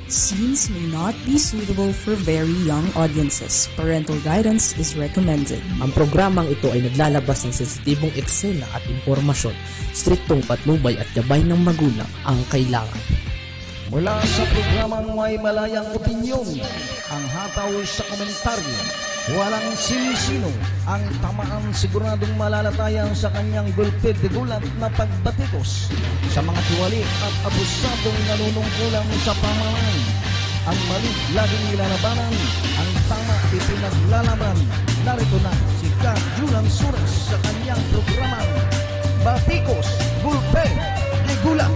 Scenes may not be suitable for very young audiences. Parental guidance is recommended. Ang programang ito ay naglalabas ng sensitibong eksena at impormasyon. Striktong patnubay at gabay ng magulang ang kailangan. Mula sa programang may malayang opinyon, ang hataw sa komentaryo, walang sinisino, ang tamaan siguradong malalatayan sa kanyang gulpid gulat na pagbatikos sa mga tiwali at abusadong nanunungkulang sa pamamaraan. Ang mali laging nilalabanan, ang tama ipinaglalaban. Narito na si Ka Julan Suras sa kanyang programang Batikos, Gulpid de Gulat.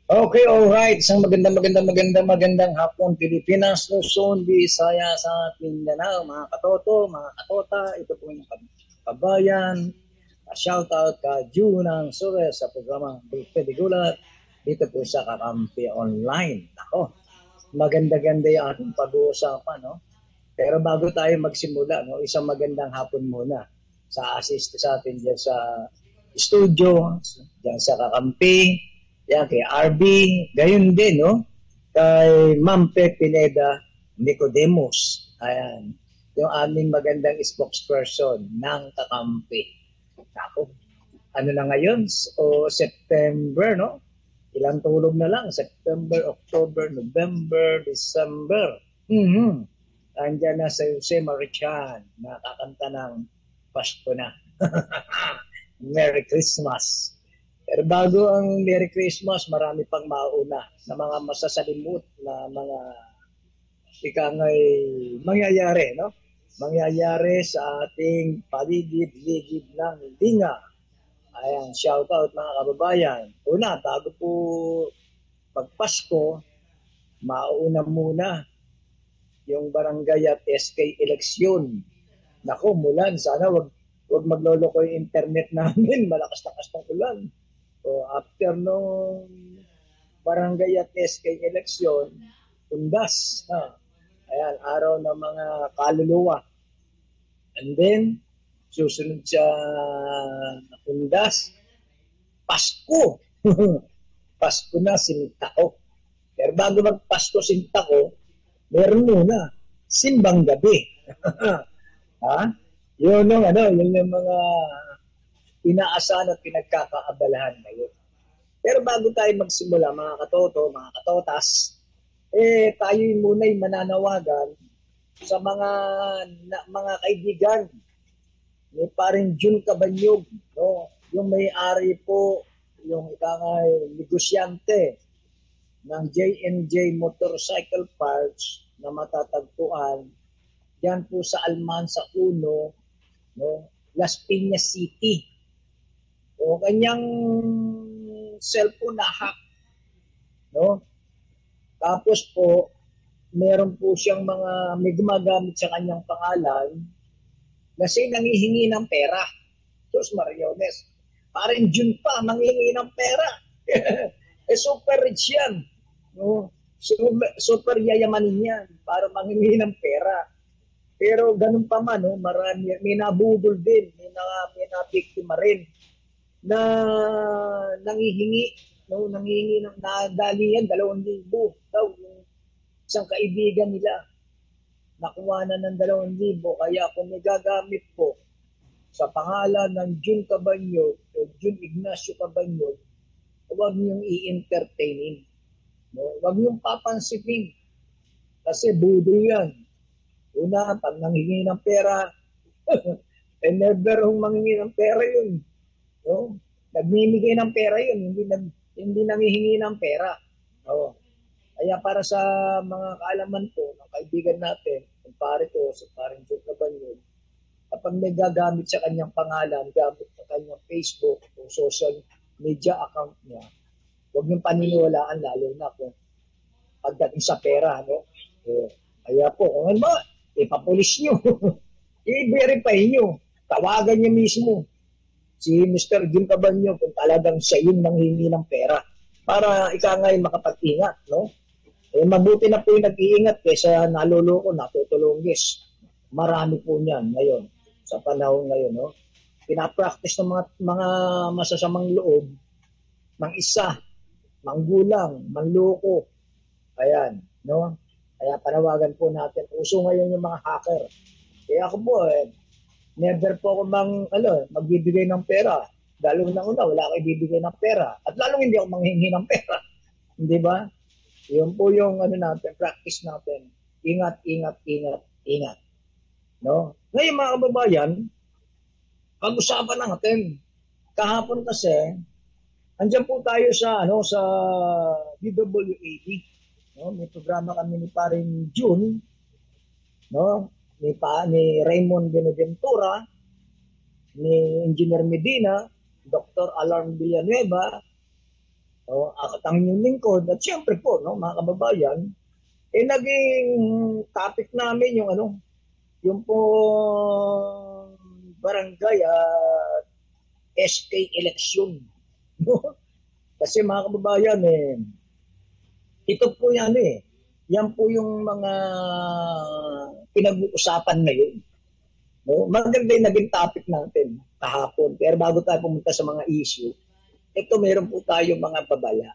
Okay, alright. Isang magandang hapon, Pilipinas, Luzon, Visayas, sa Mindanao, mga katoto, mga katota. Ito po yung kabayan. Shoutout ka Junang Sures sa programang Gulpid de Gulat. Dito po sa Kakampi Online. Ako, maganda-ganda yung ating pag-uusapan, no? Pero bago tayo magsimula, no, isang magandang hapon muna sa assist sa atin dyan sa studio, dyan sa Kakampi. Yan, kay RB, gayon din, no? Kay Ma'am Pe Pineda Nicodemus. Ayan, yung aming magandang spokesperson ng Kakampi. Ako, ano na ngayon? O September, no? Ilang tulog na lang? September, October, November, December. Andiyan na sa Jose Marichan, nakakanta ng Pasko na. Merry Christmas. Pero bago ang Merry Christmas, marami pang mauna na mga masasalimut na mga ikangay mangyayari, no? Mangyayari sa ating paligid-ligid ng linga. Ayan, shout out mga kababayan. Una, bago po magpasko, mauna muna yung barangay at SK eleksyon. Nako, mulan, sana wag magloloko yung internet namin, malakas-lakas ng ulan. So, after nung barangay at SK eleksyon, undas na. Ayan, araw ng mga kaluluwa. And then, susunod sa undas, Pasko. Pasko na, Sintako. Pero bago magpasko, Sintako, meron muna, simbang gabi. Ha? Yun yung mga inaasahan at pinagkakaabalahan ngayon. Pero bago tayo magsimula, mga katoto, mga katotas, tayo muna'y mananawagan sa mga kaibigan ni paring Jun Cabanyog, no? Yung may-ari po, yung ikangay negosyante ng J&J Motorcycle Parts na matatagpuan diyan po sa Almansa 1, no? Las Piñas City. O kanyang cellphone na hack, no? Tapos po meron po siyang may gumagamit sa kanyang pangalan kasi nangihingi ng pera. Sos Mariones, parang June pa manghihingi ng pera. Super rich yan, no? Super yayamanin yan para manghihingi ng pera. Pero ganun pa man, no, marami, may nabudol din, may nabiktima rin na nangihingi ng nadali yan, 2,000 daw yung isang kaibigan nila. Nakuha na ng 2,000, kaya kung may gagamit po sa pangalan ng Jun Cabanyog o Jun Ignacio Cabanyog, huwag niyong i-entertainin. No? Huwag niyong papansipin kasi budol yan. Una, pag nanghingi ng pera, never hong manghingi ng pera yun. No? Nagmimigay ng pera yun, hindi nanghihingi ng pera. No? Kaya para sa mga kaalaman po, ng kaibigan natin, yung pare ko, si paring Jun Cabanyog, kapag may gagamit sa kanyang pangalan, gamit sa kanyang Facebook o social media account niya, huwag niyong paniniwalaan lalo na kung pagdating sa pera. No? Kaya po, kung ano ba, ipapulis nyo. I-verify nyo. Tawagan niyo mismo si Mr. Jun Cabanyog kung talagang siya yung nanghingi ng pera para ikangay makapag-ingat, no? Mabuti na po yung nag-iingat kaysa naluloko, natutulungis. Marami po niyan ngayon, sa panahon ngayon, no? Pinapractice ng mga masasamang loob ng isa manggulang, manloko. Ayan, no? Kaya panawagan po natin. Uso ngayon yung mga hacker. Kaya ako po, never po ako magbibigay ng pera. Lalo na una, wala ako ibibigay ng pera. At lalong hindi ako manghingi ng pera. Hindi ba? Yun po yung natin, practice natin. Ingat, ingat, ingat, ingat. No? Ngayon mga kababayan, pag-usapan natin. Kahapon kasi, andyan po tayo sa DWAD. No? May programa kami ni Paring June, no? Ni Raymond Benaventura, ni Engineer Medina, Dr. Alarm Villanueva, at ang inyong lingkod, at siyempre po, no, mga kababayan, naging topic namin yung po barangay SK election. No? Kasi mga kababayan, ito po yan yan po yung mga pinag-uusapan ngayon. No? Maganda yung naging topic natin kahapon. Pero bago tayo pumunta sa mga issue, ito meron po tayo mga babala.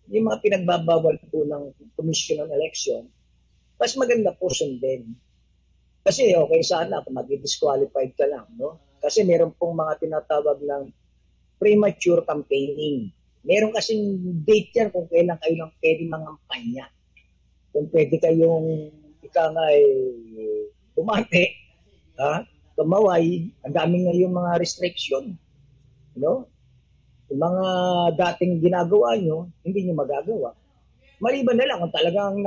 Yung mga pinagbabawal po ng Commission on Election, mas maganda po sundin. Kasi okay sana kung mag-disqualified ka lang. No? Kasi meron pong mga tinatawag ng premature campaigning. Meron kasing date yan kung kailan kayo lang pwede mangampanya. Kung pwede kayong bumate, tumaway, ang daming ngayong mga restriction. No? Yung mga dating ginagawa nyo, hindi nyo magagawa. Maliban na lang kung talagang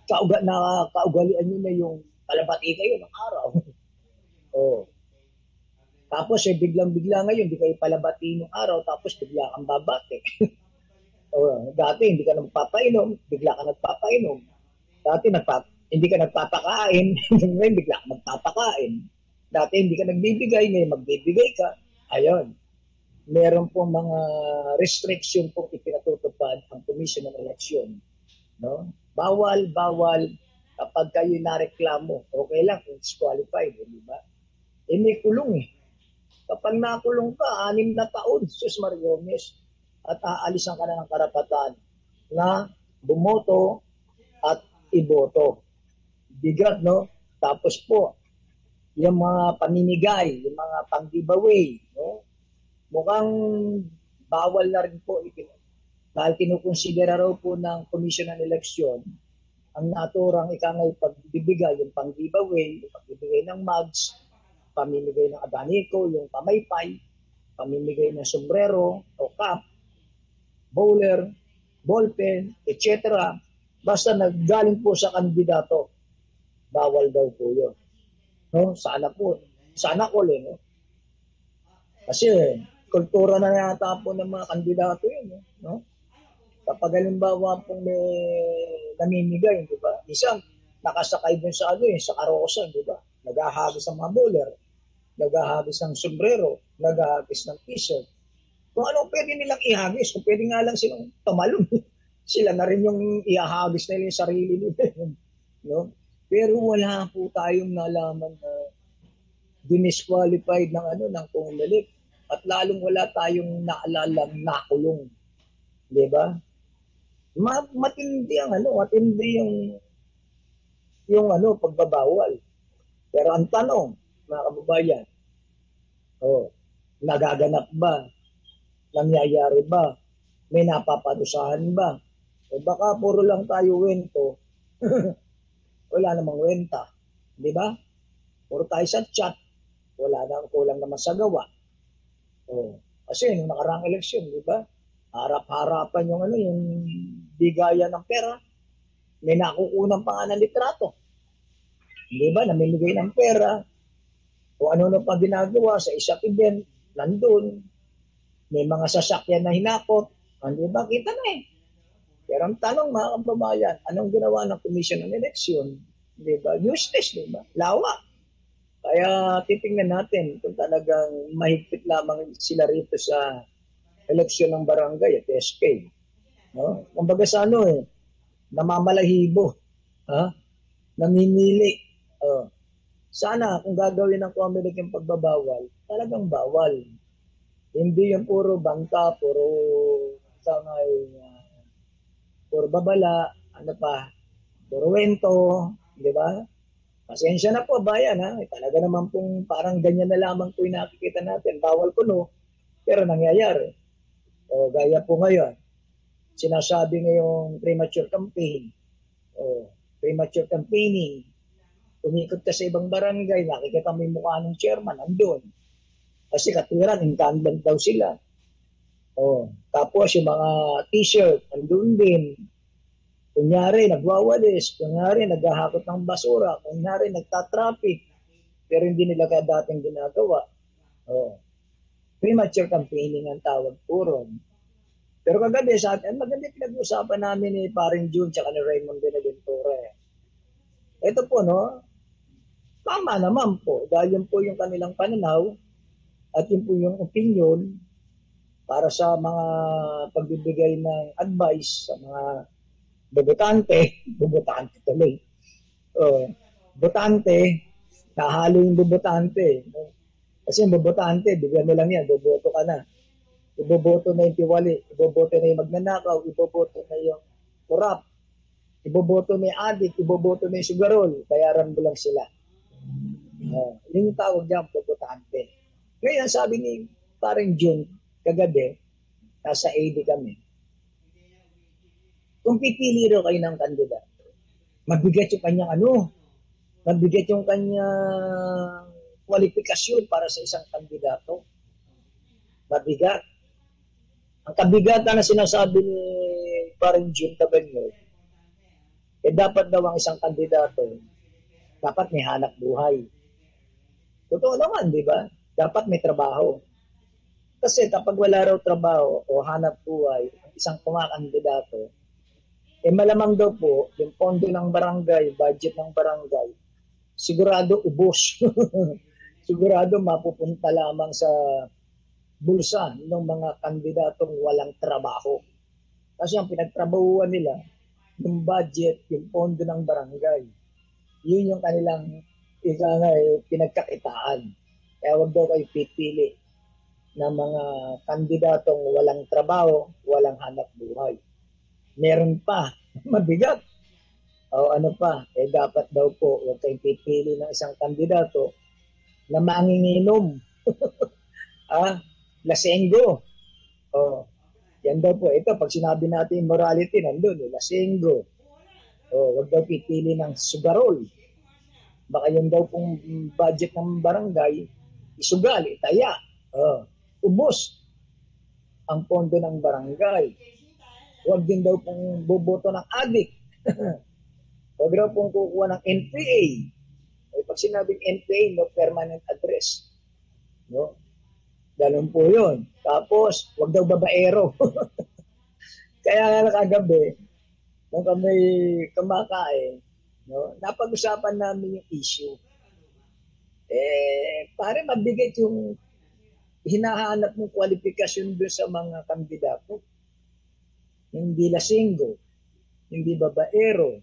kaugalian nyo na yung palabati kayo ng araw. Tapos biglang-bigla ngayon, hindi kayo palabati ng araw, tapos bigla kang babate. Dati hindi ka nagpapainom, bigla ka nagpapainom. Dati hindi ka nagpapakain, ngayon bigla ka nagpapakain. Dati hindi ka nagbibigay, ngayon magbibigay ka. Ayun. Meron pong mga restriction pong ipinatutupad ang Commission ng Election. No? Bawal kapag kayo nareklamo. Okay lang kung disqualified, di ba? May kulong Kapag nakulong ka, 6 na taon, Sus Mariones, at aalisan ka na ng karapatan na bumoto at iboto. Bigat, no? Tapos po, yung mga paninigay, yung mga pang-giveaway, no? Mukhang bawal na rin po dahil kinukonsidera raw po ng Commission ng Eleksyon ang naturang ikangay pagbibigay, yung pang-giveaway, yung pagbibigay ng mugs, pamimigay ng abaniko, yung pamaypay, pamimigay ng sombrero o cap, bowler, ballpen, etc. Basta naggaling po sa kandidato, bawal daw po yun. No? Sana all no? Kasi kultura na yata po ng mga kandidato yun. No? Kapag halimbawa pong may namimigay, di ba? Isang nakasakay din sa sa karosa, di ba? Naghahagis ng mga bowler, naghahagis ng sombrero, naghahagis ng t-shirt. Kung ano pwede nilang ihagis, kung pwede nga lang silang tumalon, sila na rin yung ihahagis nila yung sarili nila. No? Pero wala po tayong nalaman na dinisqualified ng Comelec at lalong wala tayong naalalang nakulong. Di ba? Matindi yung pagbabawal. Pero ang tanong, mga kababayan, nagaganap ba? Nangyayari ba? May napaparusahan ba? Baka puro lang tayo wento. Wala namang wenta. Di ba? Puro tayo sa chat. Kulang naman sa gawa. Kasi nung nakaraang eleksyon, di ba? Harap-harapan yung bigaya ng pera. May nakukunan pa nga ng litrato. Di ba? Namimigay ng pera. O ano pa ginagawa sa isa't event, nandun. May mga sasakyan na hinakot. Di ba? Kita na Pero ang tanong mga kababayan, anong ginawa ng Commission ng Eleksyon? Di ba? Useless, di ba? Lawa. Kaya titingnan natin kung talagang mahigpit lamang sila rito sa eleksyon ng barangay at SK. No? Kumbaga sa namamalahibo. Namimili. Sana kung gagawin ng Comelec yung pagbabawal, talagang bawal. Hindi yung puro bangka, puro sangay puro babala, ano pa, puro wento, di ba? Pasensya na po, bayan, ha? Talaga naman pong parang ganyan na lamang po yung nakikita natin. Bawal kuno, pero nangyayari. O, gaya po ngayon, sinasabi ngayong premature campaign, o, premature campaigning, umikot ka sa ibang barangay, nakikita mo yung mukha ng chairman, andun. Kasi katwiran, incumbent daw sila. O, tapos yung mga t-shirt, andun din. Kunyari, nagwawalis. Kunyari, naghahakot ng basura. Kunyari, nagtatraffic. Pero hindi nila ka dating ginagawa. Oh. Premature campaigning ang tawag po ron. Pero kagabi sa atin, maganda pinag-usapan namin ni Paring June tsaka ni Raymond Benaventura. Ito po, no? Tama naman po. Dahil yun po yung kanilang pananaw at yun po yung opinion para sa mga pagbibigay ng advice sa mga bubutante tuloy. Botante, nahalo yung bubutante. Kasi yung bubutante, bigyan mo lang yan, boboto ka na. Iboboto na yung tiwali, iboboto na yung magnanakaw, iboboto na yung kurap, iboboto na yung adik, iboboto na yung sugarol, bayaran mo lang sila. Yun yung tawag niya, bubutante. Ngayon, sabi ni parang June, kagabi, nasa AD kami, kung pipili rin kayo ng kandidato, mabigat yung kanyang mabigat yung kanyang kwalifikasyon para sa isang kandidato. Mabigat. Ang kabigatan na sinasabi ni parang June Tabanyo, dapat daw ang isang kandidato, dapat may hanap buhay. Totoo naman, di ba? Dapat may trabaho. Kasi kapag wala raw trabaho o hanap buhay, isang kumakandidato, malamang daw po, yung pondo ng barangay, budget ng barangay, sigurado ubos. Sigurado mapupunta lamang sa bulsa ng mga kandidatong walang trabaho. Kasi ang pinagtrabahuan nila, yung budget, yung pondo ng barangay, yun yung kanilang pinagkakitaan. Kaya wag daw kayo pipili ng mga kandidatong walang trabaho, walang hanap buhay. Meron pa, mabigat. O ano pa, dapat daw po, huwag kayong pipili ng isang kandidato na manginginom. Lasenggo. O, yan daw po. Ito, pag sinabi natin morality, nandun, lasenggo. O, huwag daw pipili ng sugarol. Baka yun daw pong budget ng barangay, isugal, itaya. O, ubos ang pondo ng barangay. Huwag din daw pong boboto ng adik. Huwag daw pong kukuha ng NPA. Pag sinabing NPA, no permanent address. No? Ganun po yun. Tapos, huwag daw babaero. Kaya nakagabi, nung kami kumakain, no, napag-usapan namin yung issue. Pare mabigat yung hinahanap mong kwalifikasyon doon sa mga kandidato. Hindi lasinggo, hindi babaero.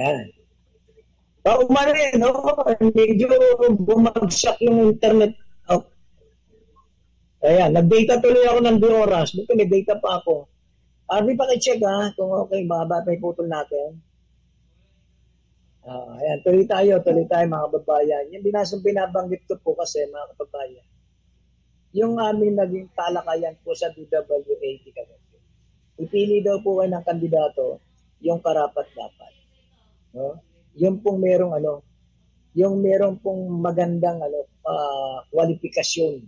Ayan. Umano no? Medyo bumagsak yung internet. Oh. Ayan, nag-data tuloy ako ng 2 oras. Buti may data pa ako. Di pa check kung okay, baka may putol natin. Ayan, tuloy tayo mga kababayan. Yung binabanggit ko po kasi mga kababayan, yung aming naging talakayan po sa DWAT kami. Ipili daw po kayo ng kandidato yung karapat-dapat. No? Yung pong merong yung merong pong magandang kwalifikasyon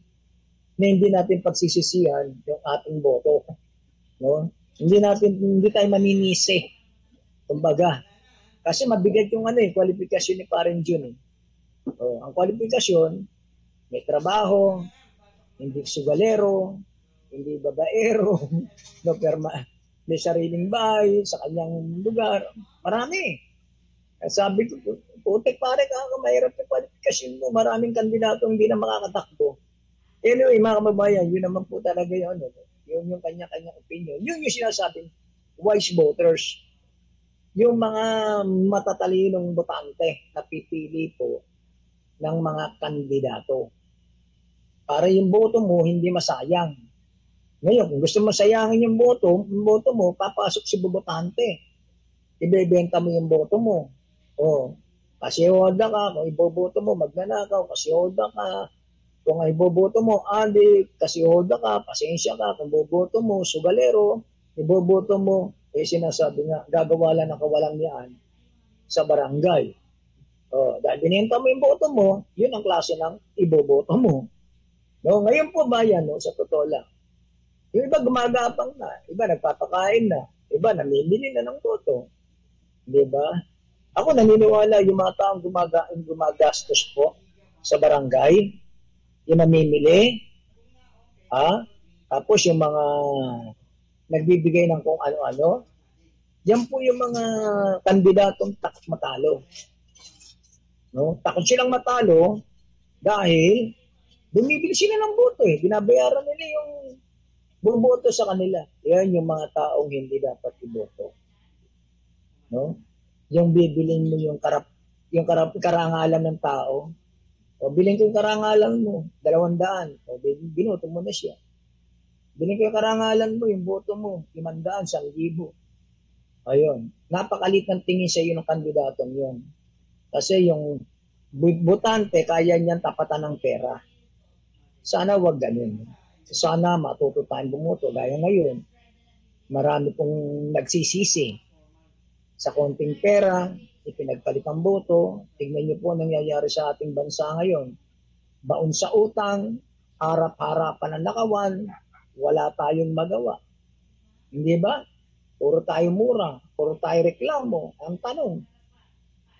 na hindi natin pagsisisihan yung ating boto. No? Hindi tayo maninisi. Kumbaga, kasi mabigat yung kwalifikasyon ni Parang Jun. Ang kwalifikasyon, may trabaho, hindi sugalero, hindi babaero, no, may sariling bahay sa kanyang lugar. Marami. Sabi ko, putik pare mahirap yung kwalifikasyon mo. Maraming kandidato hindi na makakatakbo. Anyway, mga kababayan, yun naman po talaga yun. Yun yung kanya-kanyang opinion. Yun yung sinasabing wise voters. Yung mga matatalinong botante na pipili po ng mga kandidato. Para yung boto mo hindi masayang. Ngayon, kung gusto mo sayangin yung boto mo, papasok si botante. Ibebenta mo yung boto mo. Kasi hoda ka, kung iboboto mo, magnanakaw, kasi hoda ka. Kung iboboto mo, kasi hoda ka, pasensya ka. Kung iboboto mo, sugalero, iboboto mo, sinasabi nga, gagawa lang ng kawalang niyaan sa barangay. Dahil binenta mo yung boto mo, yun ang klase ng iboboto mo. No, ngayon po ba yan, sa totoo lang? Yung iba gumagapang na, iba nagpapakain na, iba namimili na ng boto. Di ba? Ako naniniwala yung mga taong gumagastos po sa barangay, yung namimili, tapos yung mga nagbibigay ng kung ano-ano, yan po yung mga kandidatong takot matalo. No? Takot silang matalo dahil bumibili sila ng boto Binabayaran nila yung bumoto sa kanila. Yan yung mga taong hindi dapat iboto. No? Yung bibilin mo yung karangalan ng tao. Bilhin ko yung karangalan mo, 200. Binoto mo na siya. Bilhin ko yung karangalan mo, yung boto mo, 500, 1,000. Ayun. Napakalit ng tingin sa iyo ng kandidatong yun. Kasi yung botante, kaya niyan tapatan ng pera. Sana wag ganun. Sana matuto tayong bumoto. Gaya ngayon, marami pong nagsisisi. Sa konting pera, ipinagpalit ang boto. Tignan niyo po nangyayari sa ating bansa ngayon. Baon sa utang, harap-harapan ang nakawan, wala tayong magawa. Hindi ba? Puro tayo mura, puro tayo reklamo. Ang tanong,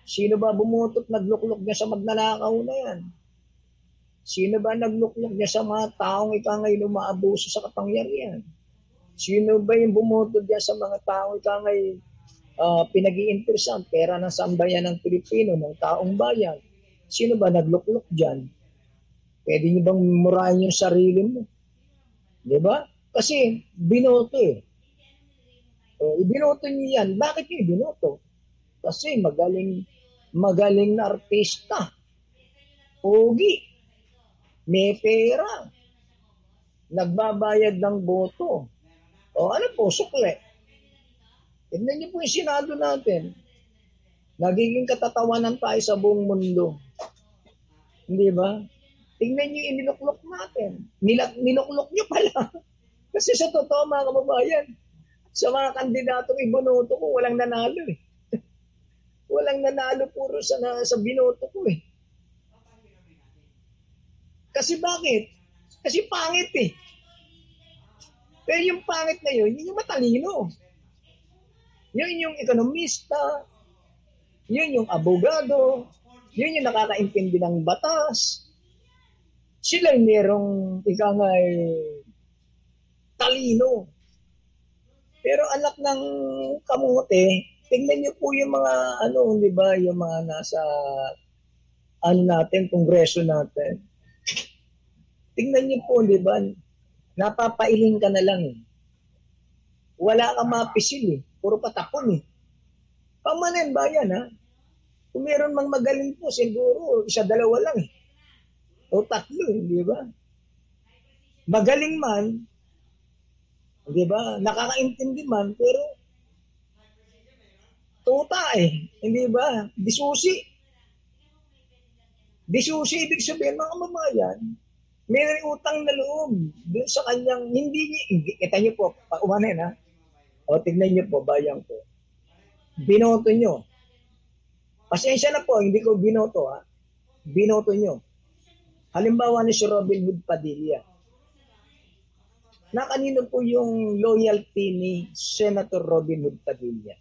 sino ba bumutot nagluklok niya sa magnanakaw na yan? Sino ba nagluklok niya sa mga taong ikangay lumaabuso sa kapangyarihan? Sino ba yung bumutot niya sa mga taong ikangay pinag-iinteresan, pera ng sambayan ng Pilipino, ng taong bayan? Sino ba nagluklok dyan? Pwede niyo bang murahin yung sarili mo? Di ba? Kasi binoto ibinoto niyo yan. Bakit niyo ibinoto? Kasi magaling na artista. Pogi. May pera. Nagbabayad ng boto. Ano po? Sukle. Tignan niyo po yung Senado natin. Nagiging katatawanan tayo sa buong mundo. Hindi ba? Tignan niyo yung iniluklok natin. Niluklok niyo pala. Kasi sa totoo mga kababayan, sa mga kandidatong ibonoto ko, walang nanalo Walang nanalo, puro sa binoto ko Kasi bakit? Kasi pangit Pero yung pangit na yun yung matalino. Yun yung ekonomista, yun yung abogado, yun yung nakakaintindi ng batas. Sila yung merong talino. Pero anak ng kamote, tingnan niyo po yung mga di ba, yung mga nasa natin, kongreso natin. Tingnan niyo po, di ba, napapailing ka na lang Wala kang mapisil Puro patapon Pamanen bayan, ha? Kung meron mang magaling po, siguro, isa, dalawa lang, eh. O tatlo, di ba? Magaling man, di ba? Nakakaintindi man, pero tuta eh. Hindi ba? Disusi. Disusi, ibig sabihin, mga mamayan, may utang na loob dun sa kanyang, kita niyo po, paumanin ha, o tignan niyo po, bayan ko, binoto niyo. Pasensya na po, hindi ko binoto ha, binoto niyo. Halimbawa ni si Robin Hood Padilla, na kanino po yung loyalty ni Senator Robin Hood Padilla?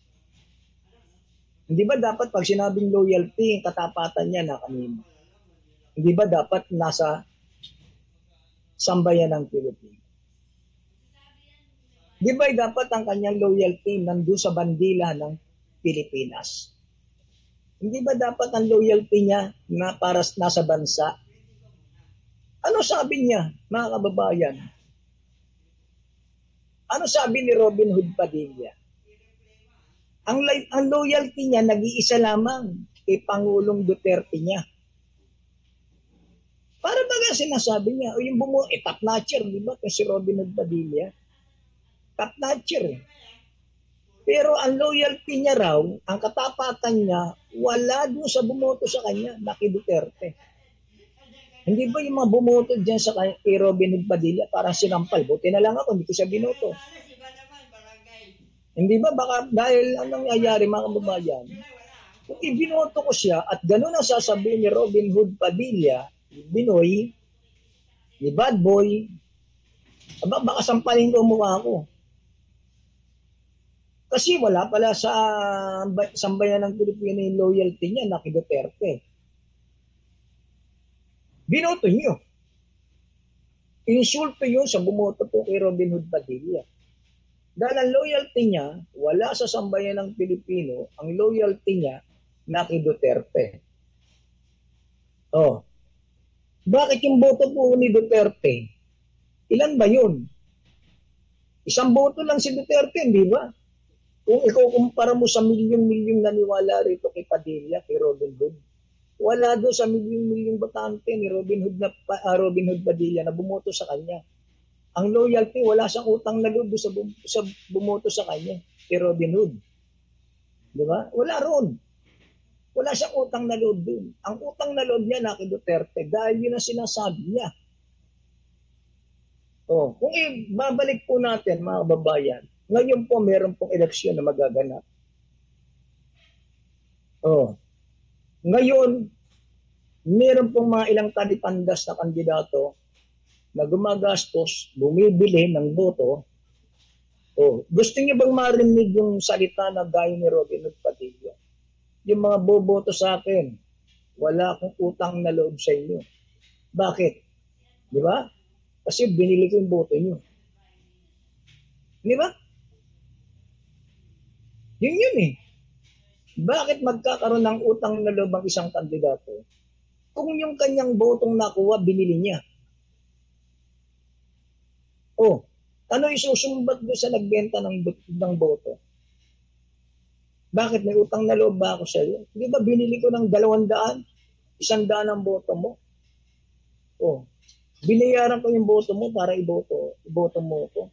Hindi ba dapat pag sinabing loyalty, yung katapatan niya na kanino? Hindi ba dapat nasa sambayan ng Pilipinas? Di ba dapat ang kanyang loyalty nandun sa bandila ng Pilipinas? Hindi ba dapat ang loyalty niya na para nasa bansa? Ano sabi niya, mga kababayan? Ano sabi ni Robin Hood Padilla? Ang loyalty niya nag-iisa lamang kay Pangulong Duterte niya. Para baga sinasabi niya, o yung top notcher, di ba? Kasi Robin Hood Padilla, top notcher. Pero ang loyalty niya raw, ang katapatan niya, wala doon sa bumoto sa kanya, Naki Duterte. Hindi ba yung mga bumoto dyan sa kay Robin Hood Padilla, parang sinampal, buti na lang ako, hindi ko siya binoto. Hindi ba? Baka dahil anong nangyayari mga kababayan, kung ibinoto ko siya at gano'n ang sasabihin ni Robin Hood Padilla, Binoy, ni Bad Boy, baka sampalin ko mukha ko. Kasi wala pala sa sambayan ng Pilipino yung loyalty niya, Naki Duterte. Binoto niyo. Insulto yun sa bumoto po kay Robin Hood Padilla. Dahil ang loyalty niya, wala sa sambayan ng Pilipino, ang loyalty niya, Naki Duterte. Oh. Bakit yung boto po ni Duterte? Ilan ba yun? Isang boto lang si Duterte, di ba? Kung ikaw kumpara mo sa milyong-milyong naniwala rito kay Padilla, kay Robin Hood, wala doon sa milyong-milyong botante ni Robin Hood Padilla na bumoto sa kanya. Ang loyalty, wala siyang utang na loob sa bumoto sa kanya, kay Robin Hood. Di ba? Wala ron. Wala siyang utang na loob dun. Ang utang na loob niya na kay Duterte dahil yun ang sinasabi niya. Oh, kung babalik po natin mga kababayan, ngayon po meron pong eleksyon na magaganap. Oh, ngayon, meron pong mga ilang talipandas na kandidato na gumagastos, bumibili ng boto. Oh, gusto niyo bang marinig yung salita na gaya ni Robin Hood Padilla? Yung mga boboto sa akin, wala akong utang na loob sa inyo. Bakit? Di ba? Kasi binili ko yung boto nyo. Di ba? Yun eh. Bakit magkakaroon ng utang na loob ang isang kandidato? Kung yung kanyang botong nakuha, binili niya. Oh, ano isusumbat doon sa nagbenta ng boto? Bakit may utang na loob ba ako sa iyo? Di ba binili ko ng 200, 100 ang boto mo? Oh, binayaran ko yung boto mo para iboto mo ko.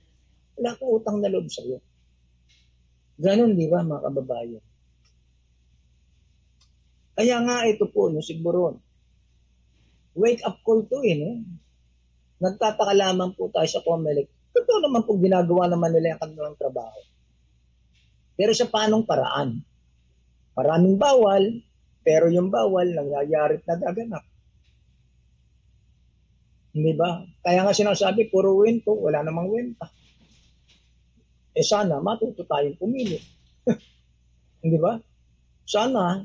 Wala akong utang na loob sa iyo. Ganon, di ba mga kababayan? Kaya nga ito po, no, siguro, wake up call to no? Nagtataka lamang po tayo sa COMELEC. Totoo naman po ginagawa naman nila yung kanilang trabaho. Pero sa paanong paraan? Maraming bawal, pero yung bawal nangyayari at nagaganap. Hindi ba? Kaya nga sinasabi, puro wento, wala namang wenta. Sana matuto tayong pumili. Hindi ba? Sana,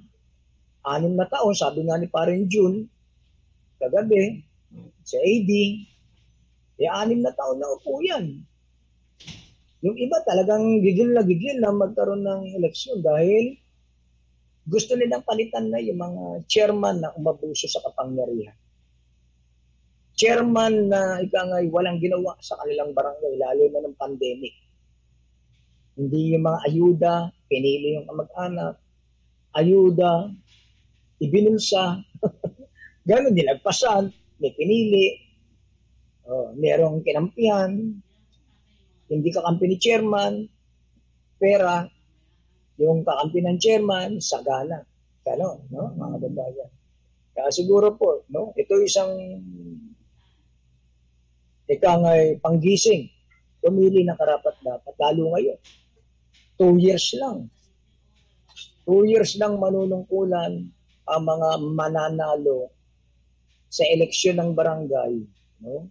6 na taon, sabi nga ni Paring June, kagabi, sa AD, 6 na taon na upo yan. Yung iba talagang gigil na magkaroon ng eleksyon dahil gusto nilang palitan na yung mga chairman na umabuso sa kapangyarihan. Chairman na ikangay walang ginawa sa kanilang barangay, lalo na ng pandemic. Hindi yung mga ayuda, pinili yung kamag-anak, ayuda, ibinulsa, gano'n, nilagpasan, may pinili, merong kinampihan, hindi kakampi ni chairman, pera, yung kakampi ng chairman, sagana. Gano'n, no, mga babayan. Kaya siguro po, no, ito isang ay panggising, pumili ng karapat-dapat, lalo ngayon. 2 years lang. 2 years lang manunungkulan ang mga mananalo sa eleksyon ng barangay. No?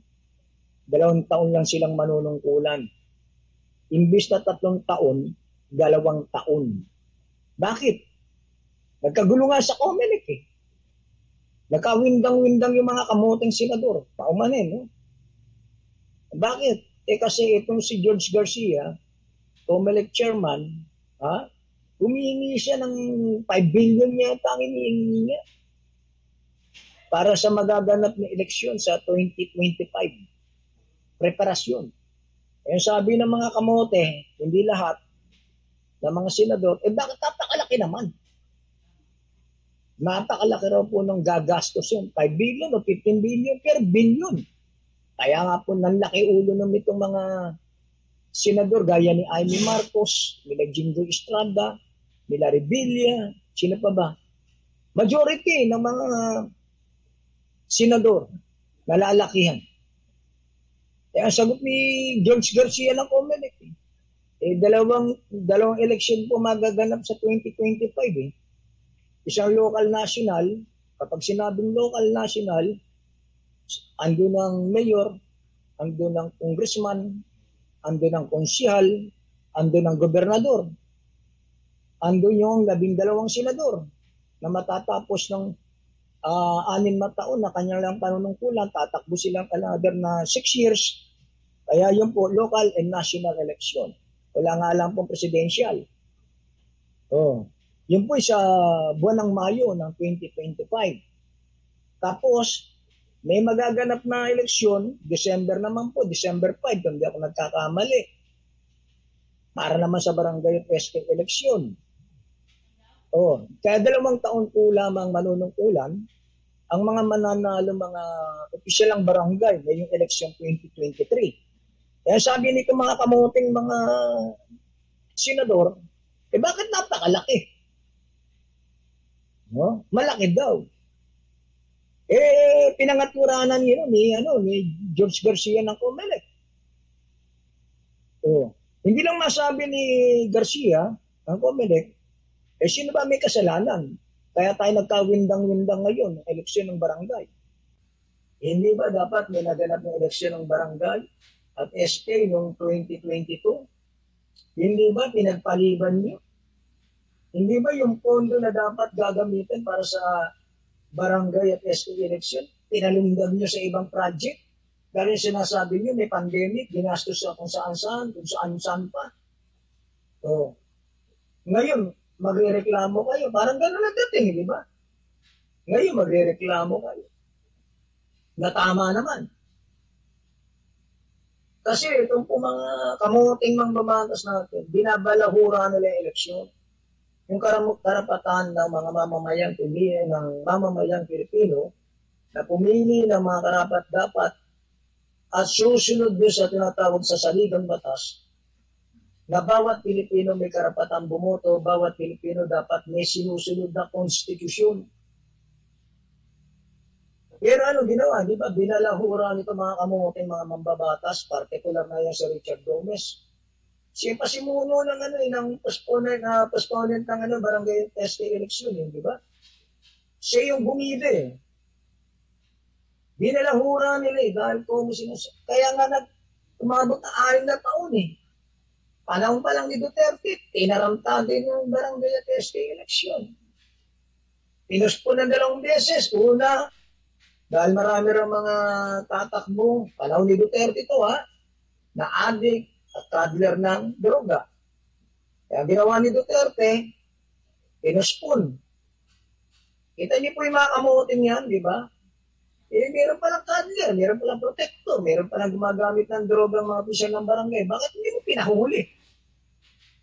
2 taon lang silang manunungkulan. Imbis na 3 taon, 2 taon. Bakit? Nagkagulo nga sa COMELEC eh. Nagkawindang-windang yung mga kamoteng senador. Paumanin, no? Bakit? Kasi itong si George Garcia, COMELEC chairman, humihingi siya ng 5 billion yata ang hinihingi niya para sa magaganap na eleksyon sa 2025. Preparasyon. Eh sabi ng mga kamote, hindi lahat ng mga senador, bakit napakalaki naman? Napakalaki raw po ng gagastos yun. 5 billion o 15 billion, pero billion. Kaya nga po nanlaki ulo ng itong mga senador gaya ni Amy Marcos, nila Jingo Estrada, nila Revilla, sino pa ba? Majority ng mga senador nalalakihan. Kaya ang sagot ni George Garcia ng COMELEC, dalawang eleksyon po magaganap sa 2025 eh. Isang local national, kapag sinabing local national, ando ng mayor, ando ng congressman, ando ng konsyal, ando ng gobernador, ando yung 12 senador na matatapos ng 6 na taon na kanyang lang panunungkulan, tatakbo silang another na 6 years. Kaya yun po, local and national election. Wala nga lang pong presidential. Yun po sa buwan ng Mayo ng 2025. Tapos, may magaganap na eleksyon, December naman po, December 5, kung di ako nagkakamali. Para naman sa barangay at SK eleksyon. Kaya 2 taon po lamang manunungkulan ang mga mananalo, mga opisyalang barangay ngayong eleksyon 2023. Kaya sabi nito mga kamuting mga senador, bakit napakalaki? No? Malaki daw. Pinangaturanan niyo ni George Garcia ng COMELEC. Hindi lang masabi ni Garcia ng COMELEC, sino ba may kasalanan? Kaya tayo nagkawindang-windang ngayon ng eleksyon ng barangay. Hindi ba dapat may naganap ng eleksyon ng barangay at SK noong 2022? Hindi ba pinagpaliban niyo? Hindi ba yung pondo na dapat gagamitin para sa barangay at SK election, pinalundag nyo sa ibang project? Dahil sinasabi nyo may pandemic, ginastos sa kung saan-saan, kung saan-saan pa. Ngayon, magre-reklamo kayo. Parang gano'n na dating, di ba? Ngayon, magre-reklamo kayo. Na tama naman. Kasi itong po mga kamuting mambabatas natin, binabalahura nila yung eleksyon. Yung karapatan ng mga mamamayang pumili ng mamamayang Pilipino na pumili ng mga karapat-dapat at susunod doon sa tinatawag sa saligang batas na bawat Pilipino may karapatang bumoto, bawat Pilipino dapat may sinusunod na konstitusyon. Pero ano ginawa? Di ba? Binalahura nito mga kamuting mga mambabatas, partikular na yan si Richard Gomez. Siya pasimuno ng postponement ng barangay SK election, di ba? Siya yung bumili. Binalahura nila dahil kung kaya nga umabot na 6 na taon eh. Panahon pa lang ni Duterte, tinaramta din yung barangay at SK election. Pinuspon ng 2 beses. Una, dahil marami rin mga tatakbo, panahon ni Duterte ito na adik at traveler ng droga. Kaya ginawa ni Duterte, pinuspon. Kita niyo po yung mga kamuting yan, di ba? Meron palang cuddler, meron palang protector, meron palang gumagamit ng droga ng mga opisyal ng barangay. Bakit hindi mo pinahuli?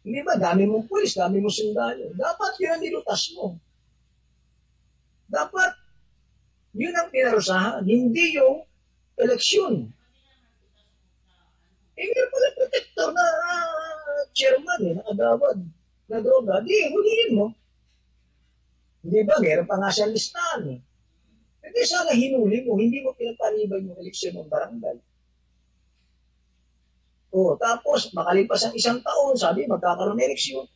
Hindi ba, dami mong pulis, dami mong sundalo. Dapat yun ang nilutas mo. Dapat, yun ang pinarusahan, hindi yung eleksyon. Eh, meron pala protector na chairman, nakagawad na droga. Di, huliin mo. Hindi ba, meron pa nga siyang listahan. Hindi sana hinuli mo, hindi mo pinagpalibay yung eleksyon ng barangay. Tapos, makalipas ang isang taon, sabi, magkakaroon ng eleksyon.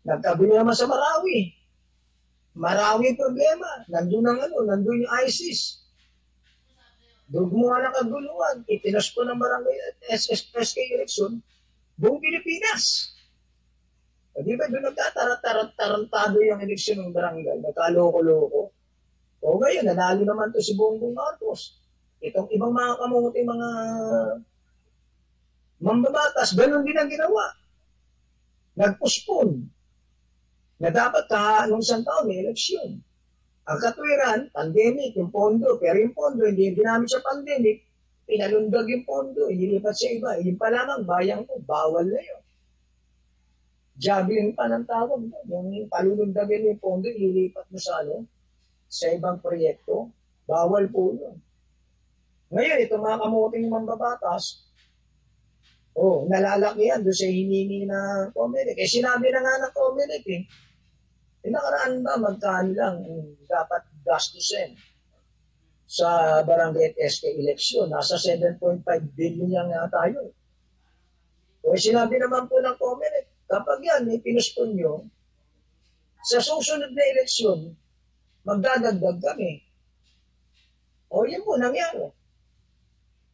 Nagkagulo naman sa Marawi. Marawi problema. Nandun yung ISIS. Doon gumawa ng kaguluhan. Itinas ko ng barangay at SK election, buong Pilipinas. Di ba doon nagtatarantado yung eleksyon ng barangay, nagkaloko-loko. Ngayon, nanalo naman to si Bongbong Marcos. Itong ibang mga kamuti, mga mambabatas, ganun din ang ginawa. Nagpuspon na dapat nung isang taon may eleksyon. Ang katwiran, pandemic, yung pondo, pero yung pondo, hindi ginamit sa pandemic, pinalundag yung pondo, inilipat sa iba. Yung pa lamang, bayang ko, bawal na yun. Juggling pa ng tawag. Yung palulundagin yung pondo, ililipat mo sa ibang proyekto, bawal po yun. Ngayon, itong mga kamuting mambabatas, nalalaki yan doon sa hiningi na Comelec. Sinabi na nga ng Comelec nakaraan ba magkano lang dapat gastusin sa barangay at SK election? Nasa 7.5 billion yan nga tayo. Sinabi naman po ng Comelec, kapag yan pinuspon nyo, sa susunod na eleksyon, magdadagdag kami. Yun po nangyari.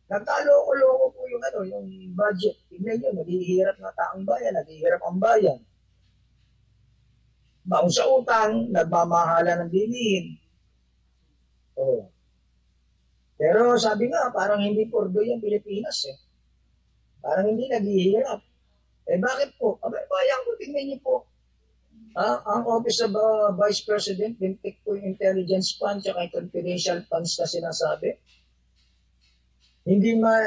Nagkaloko-loko po yung budget. Tignan nyo, naghihirap na taong bayan, naghihirap ang bayan. Baon sa utang, nagmamahala ng bilihin. Pero sabi nga, parang hindi pordo yung Pilipinas Parang hindi naghihirap. Bakit po? Bayan ko, tignan nyo po. Ang Office of Vice President, bintik po yung intelligence fund at confidential funds na sinasabi.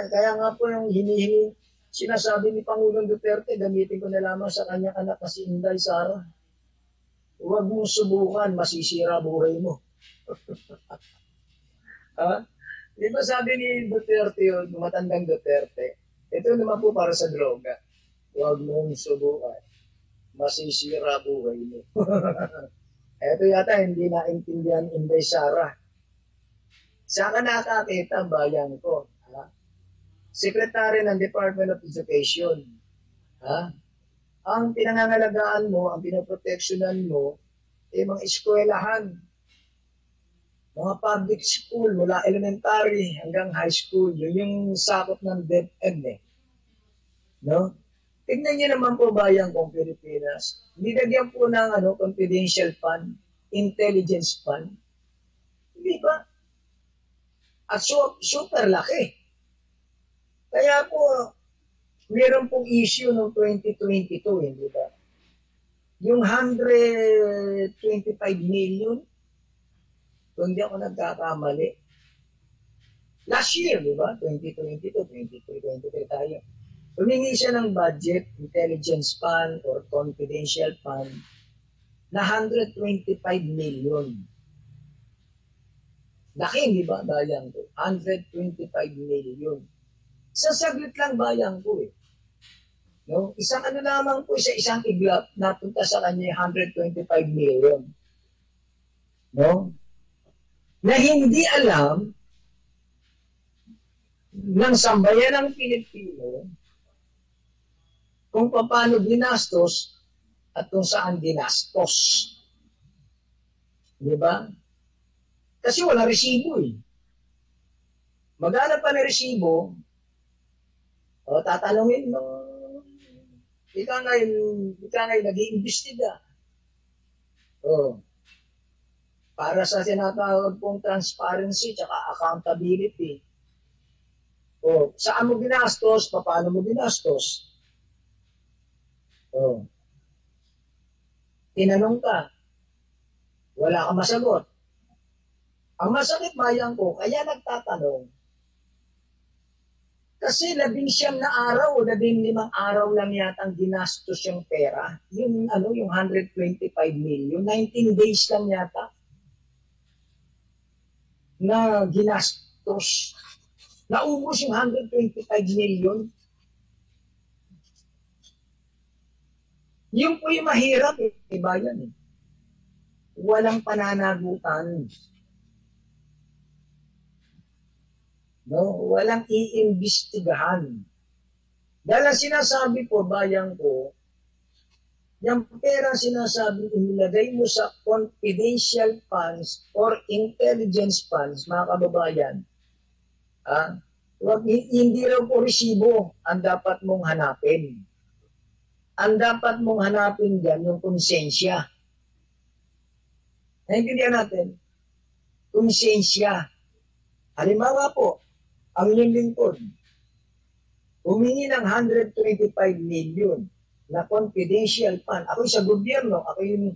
Kaya nga po yung hinihingi, sinasabi ni Pangulong Duterte, gamitin ko na lamang sa kanyang anak na si Inday Sara. Huwag mong subukan, masisira buhay mo. Di ba sabi ni Duterte yun, matandang Duterte, ito naman po para sa droga. Huwag mong subukan, masisira buhay mo. Ito yata, hindi naintindihan Inday Sara. Saan ka nakakita, bayan ko? Secretary ng Department of Education. Ang pinangangalagaan mo, ang pinoproteksyonan mo, mga eskwelahan, mga public school, mula elementary hanggang high school, yun yung sakop ng DepEd No? Tignan niyo naman po bayan kong Pilipinas. Nilagyan po ng confidential fund, intelligence fund. Hindi ba? At super laki. Kaya po, meron pong issue noong 2022, hindi ba? Yung 125 million, kung di ako nagkakamali, last year, di ba? 2022, 2023 tayo. Humingi siya ng budget, intelligence fund, or confidential fund na 125 million. Laki, di ba, bayan ko? 125 million. Sa saglit lang bayan ko No? Isang lamang po, isang iglap, napunta sa kanya 125 million. No? Na hindi alam ng sambayan ng Pilipino kung paano ginastos at kung saan ginastos. Di ba? Kasi wala resibo Maghanap pa ng resibo, tatanungin mo, ika ngayon nag-iimbestiga. Para sa tinatawag pong transparency at accountability. Saan mo ginastos, paano mo ginastos? Tinanong ka, wala kang masagot. Ang masakit bayan ko, kaya nagtatanong, Kasi 11 na araw o 15 araw lang yata ang ginastos yung pera. Yung, yung 125 million. 19 days lang yata na ginastos. Naubos yung 125 million. Yung po yung mahirap, iba yan eh. Walang pananagutan. No? Walang iimbestigahan. Dahil ang sinasabi po, bayan ko, yung pera sinasabi, inilagay mo sa confidential funds or intelligence funds, mga kababayan, hindi raw po resibo ang dapat mong hanapin. Ang dapat mong hanapin dyan, yung konsensya. Naintindihan natin? Konsensya. Halimbawa po, ang inyong lingkod, humingi ng 125 million na confidential fund. Ako sa gobyerno, ako yung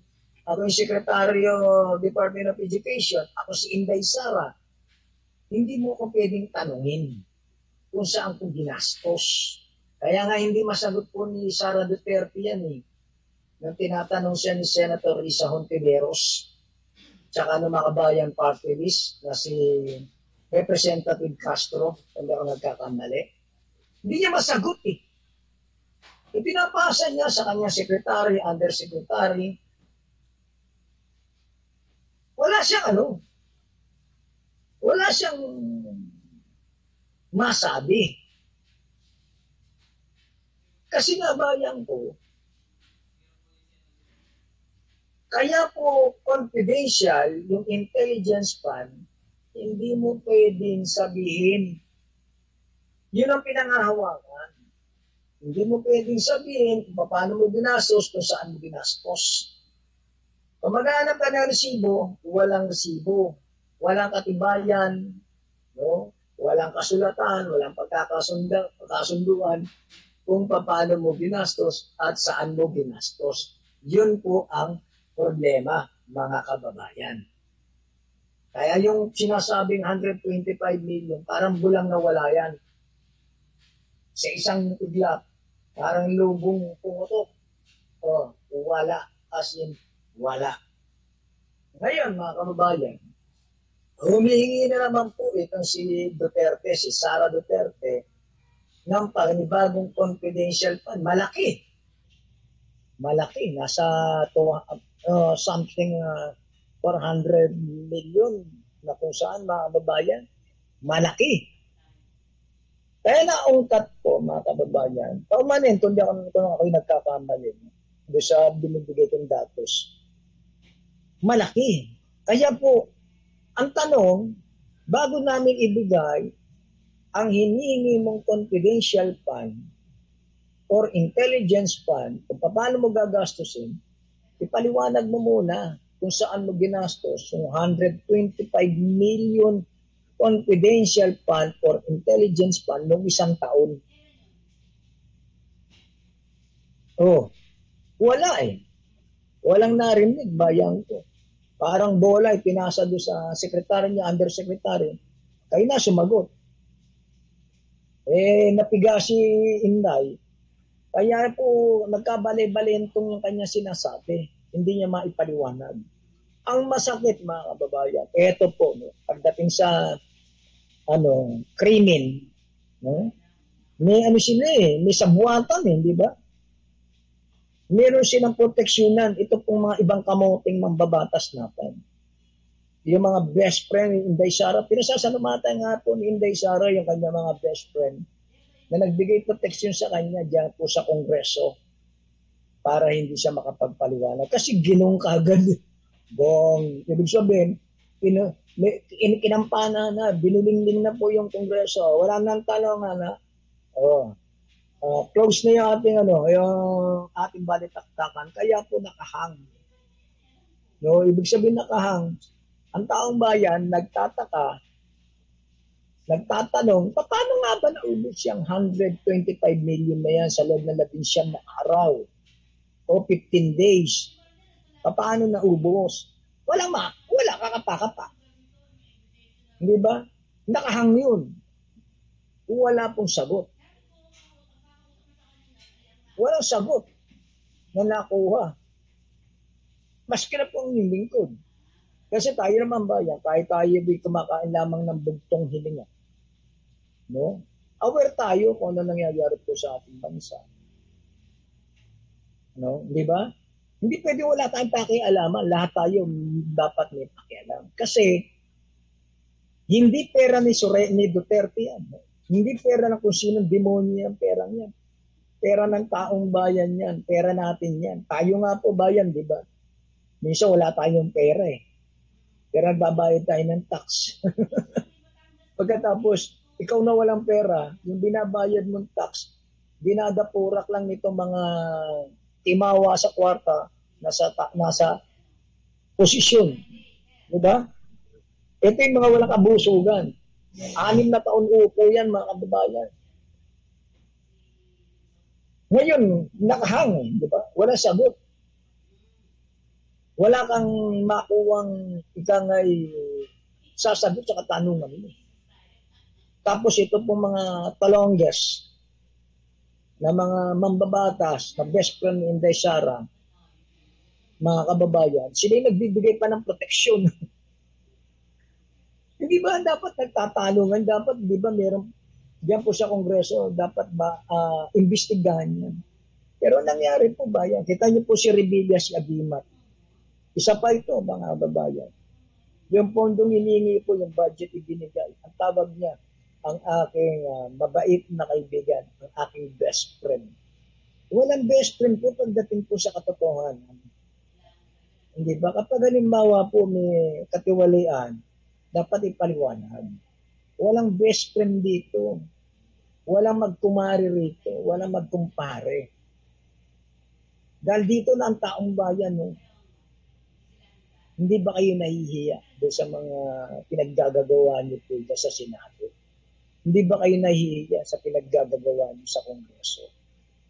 Secretary of Department of Education, ako si Inday Sara. Hindi mo ko pwedeng tanungin kung saan ko ginastos. Kaya nga hindi masagot po ni Sara Duterte yan eh. Nung tinatanong siya ni Senator Risa Hontiveros, tsaka ng mga kabayan party list na si Representative Castro, kung ako nagkakamali. Hindi niya masagot eh. Ipinapasa niya sa kanyang secretary, undersecretary. Wala siyang masabi. Kasi nga bayan ko, kaya po confidential yung intelligence fund, hindi mo pwedeng sabihin. Yun ang pinangahawakan. Hindi mo pwedeng sabihin kung paano mo ginastos, kung saan mo ginastos. Kung maghanap ka ng resibo, walang resibo. Walang katibayan, no? Walang kasulatan, walang pagkakasunduan kung paano mo ginastos at saan mo ginastos. Yun po ang problema, mga kababayan. Kaya yung sinasabing 125 million, parang bulang na wala yan. Sa isang iglap, parang lubong pumutok. Wala. As in, wala. Ngayon, mga kababayan, humihingi na naman po itong si Duterte, si Sara Duterte, ng panibagong confidential fund. Malaki. Nasa something 400 million na kung saan, mga kababayan, malaki. Kaya naungkat po, mga kababayan, paumanento, hindi ako nagkakamali doon sa binibigay kong datos. Malaki. Kaya po, ang tanong, bago namin ibigay ang hinihingi mong confidential fund or intelligence fund, kung paano mo gagastusin, ipaliwanag mo muna kung saan mo ginastos yung 125 million confidential fund or intelligence fund noong isang taon. Wala eh. Walang narinig, bayan ko. Parang bola, pinasa doon sa sekretary niya, undersecretary. Kayo na sumagot. Napiga si Inday. Kaya po, nagkabali-balentong yung kanya sinasabi. Hindi niya maipaliwanag. Ang masakit, mga kababayan, eto po, no, pagdating sa krimen, no? May sila may sabuatan di ba? Meron silang proteksyonan. Ito pong mga ibang kamuting mambabatas natin. Yung mga best friend ni Inday Sara, pinasasalamatan nga po ni Inday Sara yung kanya mga best friend na nagbigay proteksyon sa kanya dyan po sa Kongreso para hindi siya makapagpaliwanag. Kasi ginong kagad. Bong, ibig sabihin, kinampana na, binulingling na po yung Kongreso. Wala nang talongan na. Close na yung ating yung ating balitaktakan, kaya po nakahang. No, ibig sabihin nakahang. Ang taong bayan nagtataka, nagtatanong, paano nga ba naubos yung 125 million na yan sa loob ng 11 na araw o 15 days? Paano naubos? Wala kakapa-kapa. Hindi ba? Nakahang yun. Wala pong sagot. Walang sagot na nakuha. Maski na po ang lingkod. Kasi tayo naman bayan, kahit tayo di kumakain lamang ng bugtong hilinga. No? Aware tayo kung ano nangyayari po sa ating bansa. No? Di ba? Hindi pwede wala tayong pakialaman. Lahat tayo dapat may pakialam. Kasi hindi pera ni Duterte yan. Hindi pera ng kung sinong demonyo yan, perang yan. Pera ng taong bayan yan. Pera natin yan. Tayo nga po bayan, di ba? Minsan wala tayong pera eh. Pero nagbabayad tayo ng tax. Pagkatapos, ikaw na walang pera, yung binabayad mong tax, dinadapurak lang nitong mga timawa sa kwarta, nasa posisyon. Diba? Ito yung mga walang kabusugan. 6 na taon upo yan, mga kababayan. Ngayon, nakahang, diba? Wala sagot. Wala kang makuwang ikang ay sasagot sa katanungan mo. Tapos ito pong mga talongges na mga mambabatas na best friend ni Inday Sara, mga kababayan, sila yung nagbibigay pa ng proteksyon. Hindi ba dapat nagtatanungan? Dapat, di ba, meron diyan po sa Kongreso, dapat ba imbestigahan yan? Pero nangyari po ba yan? Kita niyo po si Rebillas Agimat. Isa pa ito, mga kababayan. Yung pondong hiningi po, yung budget ibinigay. Ang tawag niya, ang aking mabait na kaibigan, ang aking best friend. Walang best friend po pagdating po sa katotohanan. Hindi ba? Kapag halimbawa po may katiwalian, dapat ipaliwanag. Walang best friend dito. Walang magkumari rito. Walang magkumpare. Dahil dito na ang taong bayan, no? Hindi ba kayo nahihiya doon sa mga pinaggagawa niyo po sa Senado? Hindi ba kayo nahihiya sa pinaggagawa niyo sa Kongreso,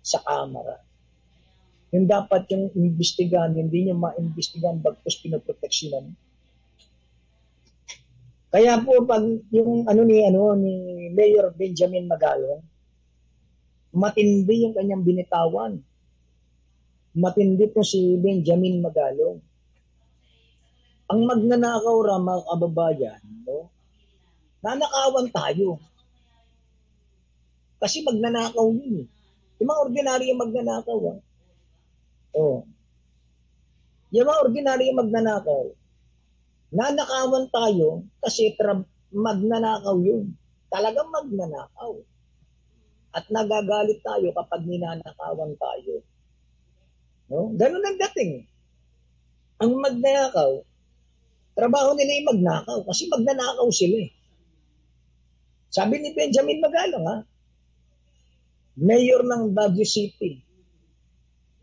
sa Kamara? Yung dapat yung imbestigahan, hindi niyo ma-imbestigahan bagkus pinoproteksyonan. Kaya po pag yung ni Mayor Benjamin Magalong, matindi yung kanyang binitawan. Matindi po si Benjamin Magalong. Ang magnanakaw ra, mga kababayan, no? Nanakawan tayo. Kasi magnanakaw yun. Yung mga ordinaryo magnanakaw. Oh. Yung mga ordinaryo magnanakaw, nanakawan tayo kasi magnanakaw yun. Talagang magnanakaw. At nagagalit tayo kapag ninanakawan tayo. No? Ganun ang dating. Ang magnanakaw, trabaho nila yung magnakaw kasi magnanakaw sila eh. Sabi ni Benjamin Magalong, mayor ng Baguio City.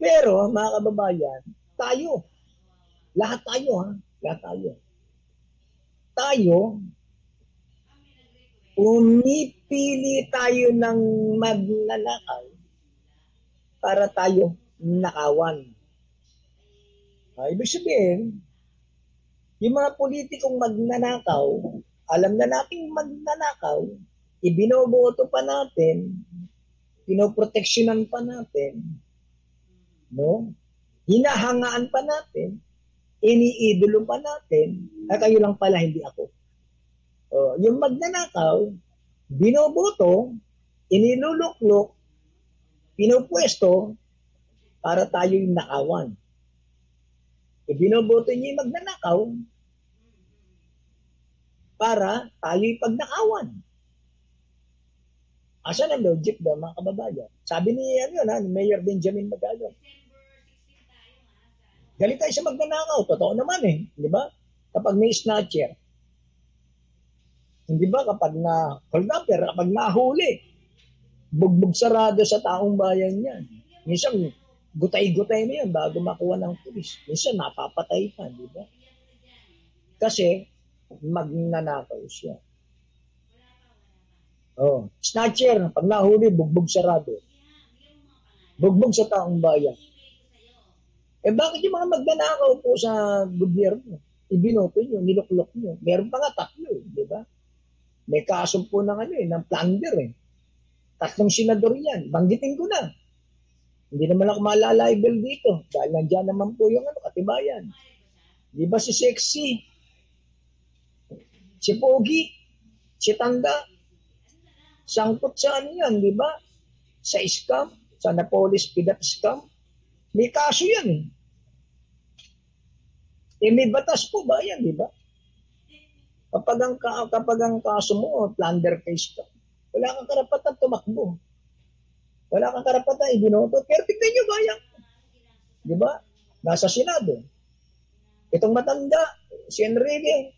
Pero, mga kababayan, tayo, lahat tayo, lahat tayo. Tayo, umipili tayo ng magnanakaw para tayo nakawan. Ibig sabihin, yung mga politikong magnanakaw, alam na nating magnanakaw, ibinoboto pa natin, pinoproteksyonan pa natin, no? Hinahangaan pa natin, iniidolo pa natin, at kayo lang pala, hindi ako. Yung magnanakaw, binoboto, iniluluklok, pinupwesto, para tayo yung nakawan. Binoboto niyo yung magnanakaw, para tayo yung pagnakawan. Asa na logic ba, mga kababayan? Sabi ni Mayor Benjamin Magalong, galit tayo sa magnanakaw. Totoo naman eh. Di ba? Kapag may snatcher. Hindi ba? Kapag kapag nahuli, bugbog sarado sa taong bayan yan. Minsan, gutay-gutay na yan bago makuha ng pulis. Minsan, napapatay pa. Di ba? Kasi, magnanakaw siya. Snatcher, pag nahuli, bugbog sarado. Bugbog sa taong bayan. Bakit yung mga magnanakaw po sa gobyerno? Ibinoto nyo, niluklok nyo. Meron pa nga 3, di ba? May kaso po ng ng plunder eh. 3 senador yan. Banggitin ko na. Hindi naman ako malalibel dito dahil nandiyan naman po yung katibayan. Di ba si Sexy, si Pogi, si Tanda, sangkot sa ano yan, di ba? Sa scam, sa Napolis Pidat scam. May kaso yan eh. May batas po ba yan, di ba? Kapag ang kaso mo, plunder case ka, wala kang karapatan tumakbo. Wala kang karapatan ibinoto. Pero tignan nyo ba yan? Di ba? Nasa Senado. Itong matanda, si Enrique,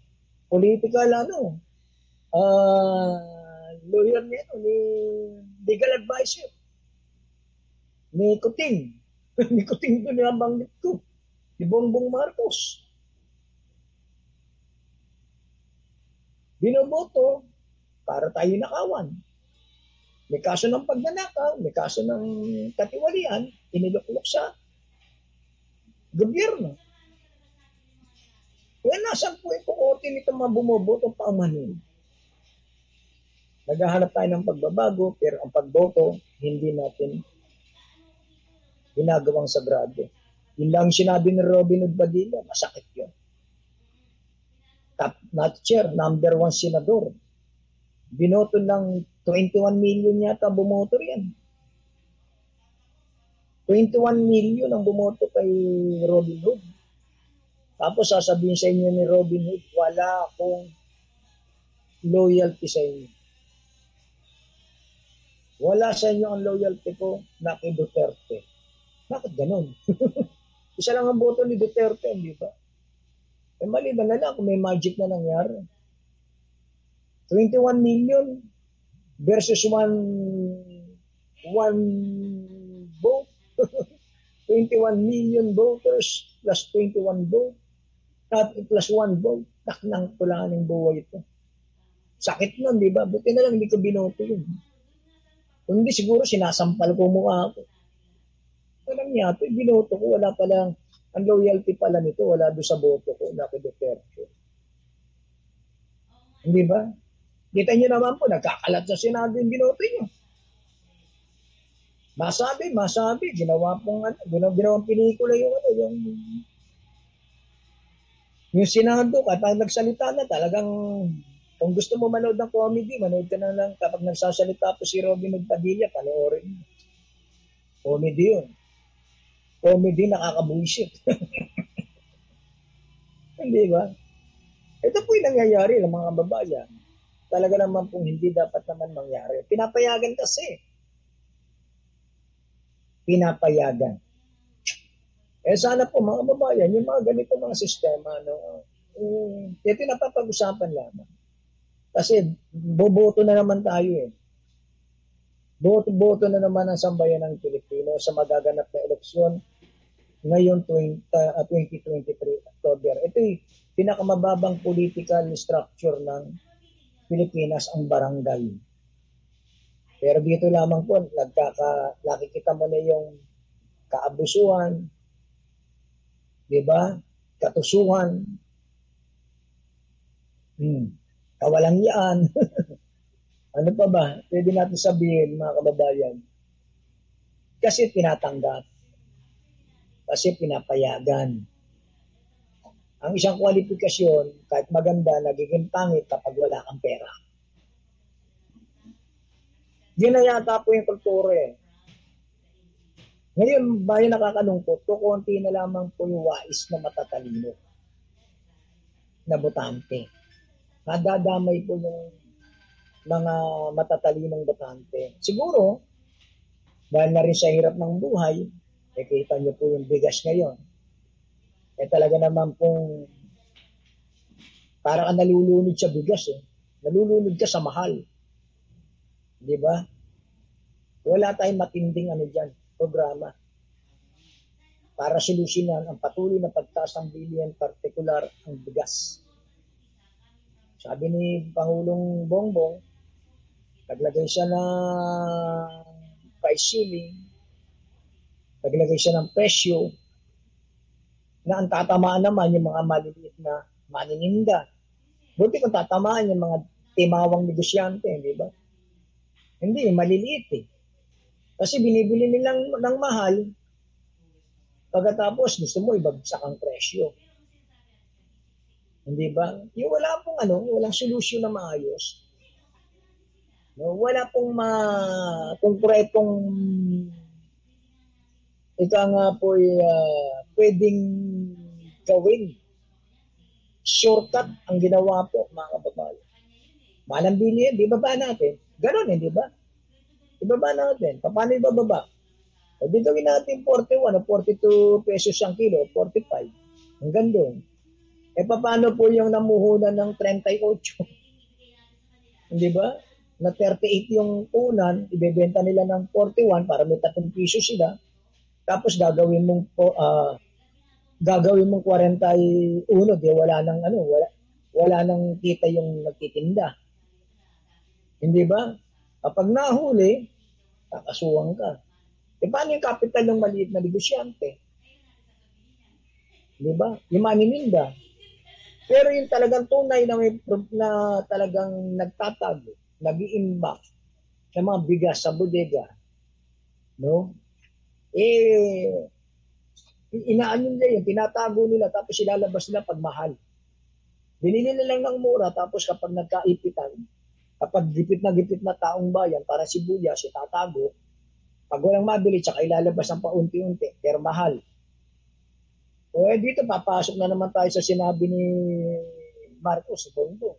political lawyer niya ni legal advisor. Ni Kuting. Ni Kuting doon yung banggit ko. Ni Bongbong Marcos. Binoboto para tayo nakawan. May kaso ng pagnanakaw, may kaso ng katiwalian, iniluklok sa gobyerno. Kaya nasan po yung kukote nito mga bumoboto pa amanin? Naghahanap tayo ng pagbabago, pero ang pagboto, hindi natin ginagawang sagrado. Yun lang sinabi ni Robin Hood Padilla, masakit yun. Top notcher, number 1 senador. Binoto ng 21 million yata bumoto yan. 21 million ang bumoto kay Robin Hood. Tapos sasabihin sa inyo ni Robin Hood, wala akong loyalty sa inyo. Wala sa inyo ang loyalty ko na kay Duterte. Bakit ganun? Isa lang ang boto ni Duterte, di ba? Maliban na lang kung may magic na nangyari. 21 million versus one vote. 21 million voters plus 21 vote. Plus 1 vote. Taknang tulangan ng buhay ito. Sakit nun, di ba? Buti na lang hindi ko binoto yun. Kundi siguro sinasampal ko mukha ako. Walang yato, binoto ko, wala palang, ang loyalty pala nito, wala doon sa boto ko, na kay Duterte. Hindi ba? Kita nyo naman po, nagkakalat sa Senado yung binoto nyo. Masabi, ginawa ginawang pelikula yung Senado, kapag nagsalita na, talagang, kung gusto mo manood ng comedy, manood ka na lang, kapag nagsasalita po si Robin Hood Padilla, panoorin. Comedy yun. Comedy nakakabuisit. Hindi ba? Ito po yung nangyayari ng mga babayan. Talaga naman pong hindi dapat naman mangyari. Pinapayagan kasi. Pinapayagan. Sana po mga babayan, yung mga ganito mga sistema, ito napapag-usapan lamang. Kasi boboto na naman tayo eh. Boto na naman ang sambayan ng Pilipino sa magaganap na eleksyon ngayon 2023 October. Ito yung pinakamababang political structure ng Pilipinas, ang barangay. Pero dito lamang po, nakikita mo na yung kaabusuhan, di ba? Katusuhan, kawalangyaan. Ano pa ba? Pwede natin sabihin, mga kababayan. Kasi tinatanggap. Kasi pinapayagan. Ang isang kwalifikasyon, kahit maganda, nagiging pangit kapag wala kang pera. Yun na yata po yung kultura eh. Ngayon, bayan nakakalungkot, kukunti na lamang po yung wais na matatalino na botante. Nadadamay po yung mga matatalinong botante. Siguro, dahil na rin sa hirap ng buhay, kita niyo po yung bigas ngayon. Talaga naman pong parang nalulunod sa bigas eh. Nalulunod ka sa mahal. Di ba? Wala tayong matinding programa para solusyonan ang patuloy na pagtaas ng bilihan, partikular ang bigas. Sabi ni Pangulong Bongbong, naglagay siya ng price ceiling, naglagay siya ng presyo, na ang tatamaan naman yung mga maliliit na manininda. Buti kung tatamaan yung mga timawang negosyante, di ba? Hindi, maliliit eh. Kasi binibili nilang ng mahal, pagkatapos gusto mo ibagsak ang presyo. Hindi ba? Yung wala pong walang solusyon na maayos. No, wala pong konkretong ika nga po pwedeng gawin. Shortcut ang ginawa po, mga kababayan. Malang bilihin, di ba natin? Ganon di ba? Ibaba natin. Paano ibababa? O di gawin natin 41 o 42 pesos ang kilo, 45. Hanggang doon. Paano po yung namuhunan ng 38? Di ba? Na 38 yung unan, ibebenta nila ng 41 para may 3 piso sila. Tapos gagawin mong 41, di wala nang kita yung nagtitinda. Hindi ba? Kapag nahuli, kakasuhan ka. Paano yung kapital ng maliit na negosyante? Di ba? Yung manininda. Pero yung talagang tunay na talagang nagtatago, nag-i-imbak ng mga bigas sa bodega, no? Inaano nila yun, tinatago nila, tapos ilalabas nila pag mahal. Binili nila lang ng mura, tapos kapag nagkaipitan, kapag gipit na taong bayan para sibuyas, itatago, pag walang mabili, tsaka ilalabas ng paunti-unti, pero mahal. Dito papasok na naman tayo sa sinabi ni Marcos, Bongbong.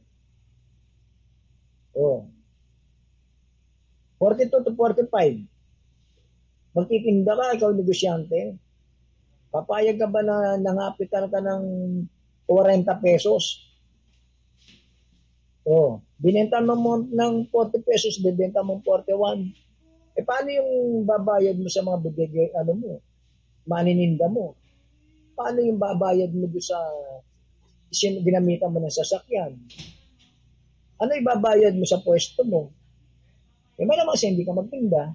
42 to 45. Magtitinda ka, ikaw negosyante. Papayag ka ba na nangapitan ka ng 40 pesos? Binenta mo ng 40 pesos, bibenta mo 41. Paano yung babayad mo sa mga bodega, manininda mo? Paano yung babayad mo sa ginamitan mo ng sasakyan? Ano ibabayad mo sa pwesto mo? Malamang hindi ka magtinda.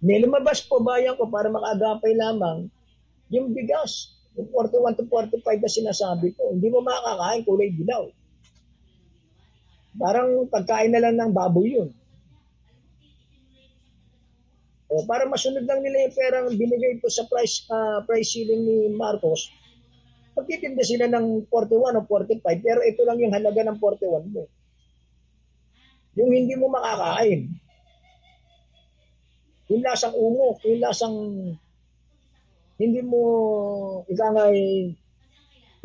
May lumabas po bayan ko para makaagapay lamang yung bigas. Yung 41 to 45 na sinasabi ko. Hindi mo makakain, kulay dilaw. Parang pagkain na lang ng baboy yun. Para masunod lang nila yung perang binigay ko sa price ceiling ni Marcos, magtitinda sila ng 41 o 45, pero ito lang yung halaga ng 41 mo. Yung hindi mo makakain. Yung lasang umok, yung lasang hindi mo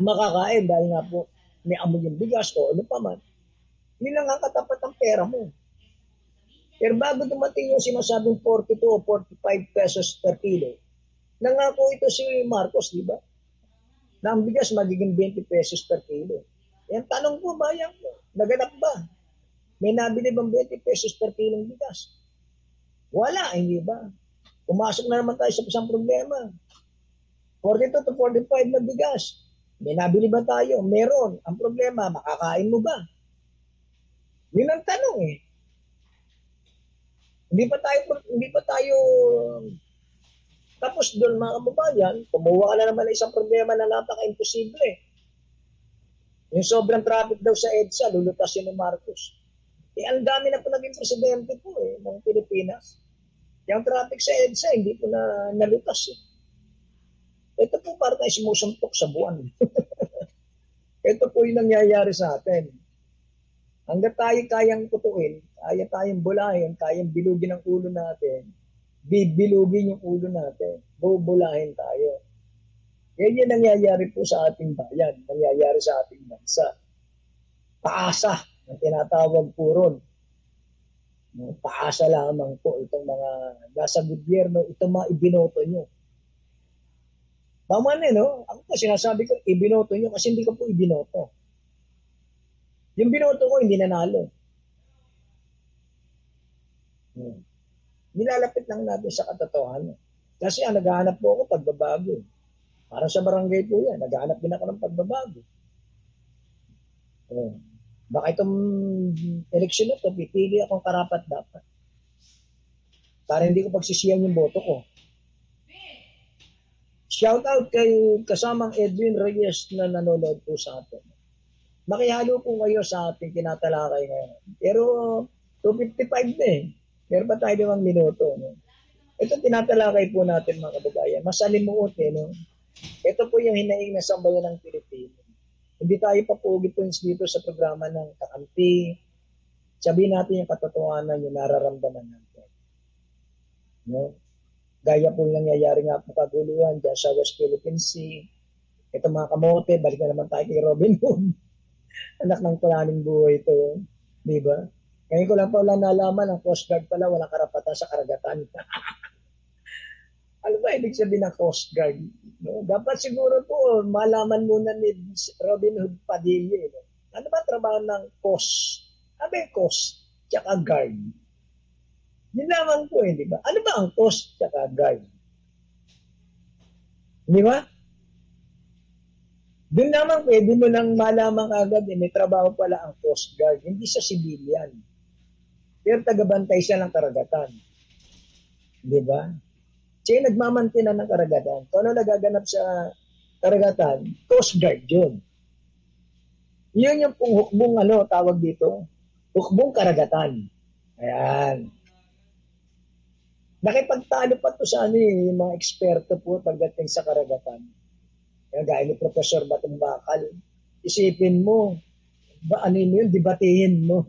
makakain dahil nga po may amoy yung bigas o ano pa man. Yun lang ang katapat ng pera mo. Pero bago dumating yung sinasabing 42 o 45 pesos per kilo, nangako ito si Marcos, di ba? Na ang bigas magiging 20 pesos per kilo. Yan tanong ko, bayan ko, naganap ba? May nabili bang 20 pesos per kilong bigas? Wala, hindi ba? Pumasok na naman tayo sa isang problema. 42 to 45 na bigas. May nabili ba tayo? Meron. Ang problema, makakain mo ba? Yun ang tanong eh. Hindi pa tayo tapos doon, mga kababayan, kumuha ka na naman ng isang problema na napaka-imposible. Yung sobrang traffic daw sa EDSA, lulutasin ni Marcos. Ang dami na po naging presidente po ng Pilipinas. Yung traffic sa EDSA, hindi po na nalutas eh. Ito po para tayo sumusuntok sa buwan. Ito po yung nangyayari sa atin. Hanggat tayo kayang putuin, kaya tayong bulahin, kayang bilugin ang ulo natin, bibilugin yung ulo natin, bubulahin tayo. Yan yung nangyayari po sa ating bayan, nangyayari sa ating bansa. Paasa, ang tinatawag po ron. Paasa lamang po itong mga nasa gobyerno, itong mga ibinoto nyo. Tama na, no? Ako po sinasabi ko, ibinoto nyo kasi hindi ko po ibinoto. Yung binoto ko, hindi nanalo. Nilalapit lang natin sa katotohanan. Kasi naghahanap po ako pagbabago. Parang sa barangay po yan, naghahanap din ako ng pagbabago. Baka itong eleksyon na ito, pipili akong karapat-dapat. Para hindi ko pagsisiyang yung boto ko. Shout out kay kasamang Edwin Reyes na nanonood po sa atin. makihalo po kayo sa ating tinatalakay ngayon. Pero 2:55 na eh. Meron pa tayo 5 minuto. No? Ito tinatalakay po natin mga kababayan. Masalimuot eh. No? Ito po yung hinaing na sambayan ng Pilipino. Hindi tayo papugi points dito sa programa ng kakampi. Sabihin natin yung katotohanan, yung nararamdaman natin. No? Gaya po yung nangyayari nga po kaguluhan dyan sa West Philippine Sea. Ito mga kamote, balik na naman tayo kay Robin Hood. Anak ng kulaning buhay ito. Di ba? Ngayon ko lang pala nalaman, ang Coast Guard pala walang karapatan sa karagatan. Ano ba ibig sabihin ng Coast Guard? No? Dapat siguro po, malaman muna ni Robin Hood Padilla. No? Ano ba trabaho ng Coast? Ano yung Coast? Tsaka Guard. Yun lamang po, di ba? Ano ba ang Coast tsaka Guard? Di ba? Doon naman pwede mo nang malamang agad, may trabaho pala ang Coast Guard, hindi sa civilian. Pero tagabantay siya ng karagatan. Di ba? Siya nagmamantina ng karagatan. Kung ano nagaganap sa karagatan, Coast Guard yun. Yun yung pong hukbong tawag dito, hukbong karagatan. Ayan. Nakipagtalo pa to sa yung mga eksperto po pagdating sa karagatan. Gaya ni Professor Batong Bakal, isipin mo, ano yun, debatihin mo.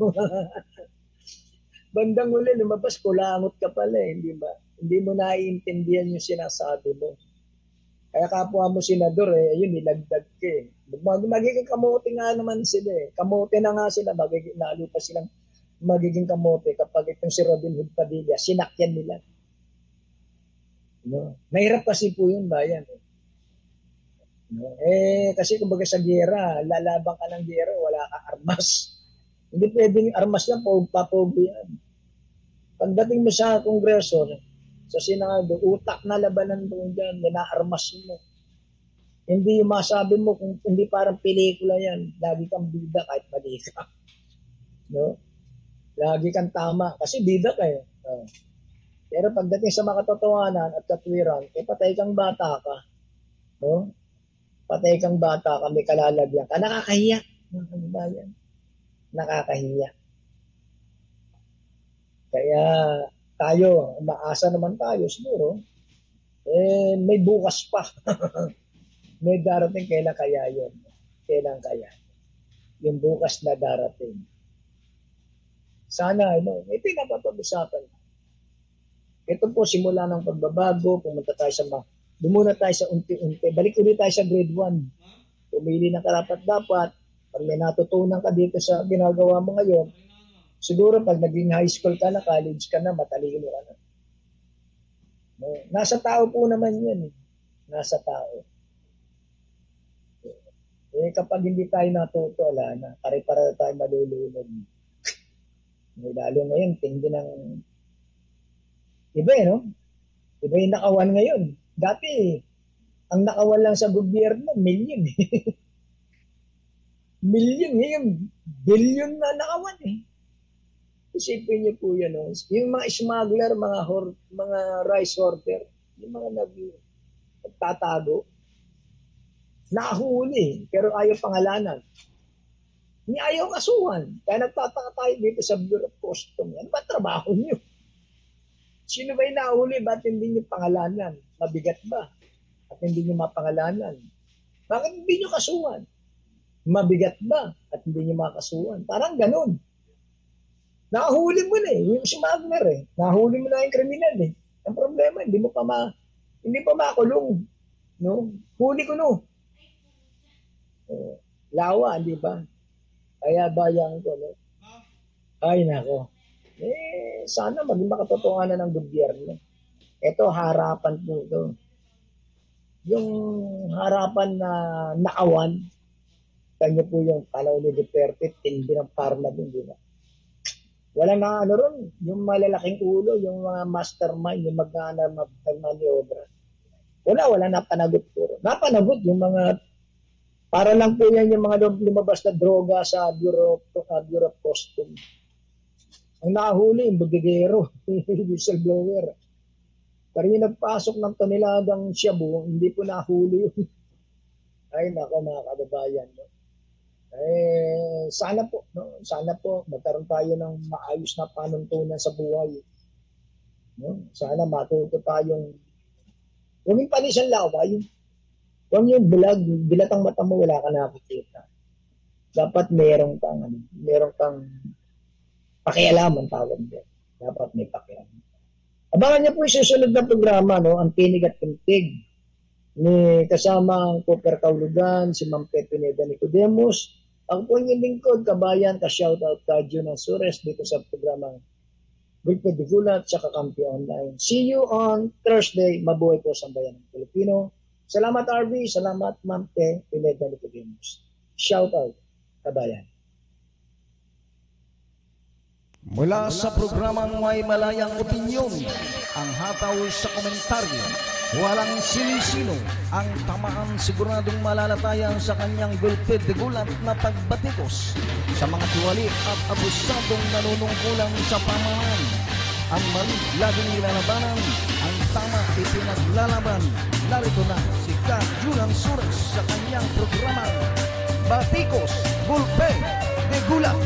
Bandang uli, lumabas, kulangot ka pala, hindi ba? Hindi mo naiintindihan yung sinasabi mo. Kaya kapwa mo senador, yun, nilagdag ka eh. Magiging kamote nga naman sila eh. Kamote na nga sila, lalo pa silang magiging kamote kapag itong si Robin Hood Padilla, sinakyan nila. No? Mahirap kasi po yun, bayan eh. No? Kasi kumbaga sa giyera, lalabang ka ng giyera, wala ka armas. Hindi pwedeng armas lang, papogi yan. Pagdating mo sa Kongreso, sa Senado, utak na labanan mo dyan, na-armas mo. Hindi yung masabi mo, kung hindi parang pelikula yan, lagi kang bida kahit mali ka. No? Lagi kang tama, kasi bida ka eh. Pero pagdating sa makatotohanan at katwiran, patay kang bata ka. No? Patay kang bata ka, may kalalagyan ka. Nakakahiya. Nakakahiya. Kaya tayo, maasa naman tayo siguro, may bukas pa. May darating, kailan kaya yun? Kailan kaya? Yung bukas na darating. Sana, may pinapapag-usapan. Ito po, simula ng pagbabago, dumuna tayo sa unti-unti. Balik ulit tayo sa grade 1. Pumili ng karapat-dapat. Pag may natutunan ka dito sa ginagawa mo ngayon, siguro pag naging high school ka na, college ka na, matalino ka na. No? Nasa tao po naman yan. Nasa tao. Kapag hindi tayo natuto, wala na. Pare-para tayo malulunod. Lalo ngayon, tingin ng iba no? Iba yung nakawan ngayon. Dati, ang nakawan lang sa gobyerno, milyon milyon, ngayon, billion na nakawan Isipin niyo po yan, no? Yung mga smuggler, mga rice hoarder, yung mga nagtatago, nahuli, pero ayaw pangalanan. Hindi ayaw kasuhan. Kaya nagtataka tayo dito sa Bureau of Customs. Ano ba trabaho niyo? Sino ba yung nahuli? Ba't hindi niyo pangalanan? Mabigat ba? At hindi niyo mapangalanan? Bakit hindi niyo kasuhan? Mabigat ba? At hindi niyo makasuhan? Parang ganun. Nahuli mo na yung smuggler Nahuli mo na yung kriminal Ang problema, hindi pa makulong. No? Huli ko no. Lawa, di ba? Kaya bayang ko, no? Ay, nako. Sana maging makatotohanan ng gobyerno. Ito, harapan po ito. Yung harapan na nakawan, kanya po yung panahon ni Duterte, tindi ng parliament, di ba? Wala na ron, yung malalaking ulo, yung mga mastermind, yung mag-maniobra. Wala na panagot po. Napanagot yung mga, para lang po yan yung mga lumabas na droga sa Bureau of Customs. Ang nahuli, yung bugigero, whistleblower. Pero yung nagpasok ng toneladang shabu, hindi po nahuli yun. Ay, nako mga kababayan. No? Sana po, no? Sana po magkaroon tayo ng maayos na panuntunan sa buhay. No? Sana matuto tayong huwag yung panisan lawa, huwag yung bulag, bilatang mata mo, wala ka nakikita. Dapat meron kang pakialaman tawag din. Dapat may pakialaman. Abangan niyo po yung susunod na programa, no? Ang Tinig at Tintig. Ni kasama ang Cooper Kaulugan, si Ma'am Pepe Neda Nicodemus. Ang po yung lingkod, kabayan, ka-shoutout ka, Jun Sures dito sa programang Gulpe de Gulat sa Kakampi Online. See you on Thursday. Mabuhay po sa bayan ng Pilipino. Salamat RV, salamat Ma'am Pepe Neda Nicodemus. Shoutout, kabayan. Mula sa programang May Malayang Opinyon, ang hataw sa komentaryo, walang sinisino, ang tamaan siguradong malalatayan sa kanyang gulpe de gulat na pagbatikos sa mga tiwali at abusadong nanunungkulang sa pamahalaan. Ang mali laging nilalabanan, ang tama ipinaglalaban. Narito na si Ka Julan Sures sa kanyang programang Batikos, Gulpe de Gulat.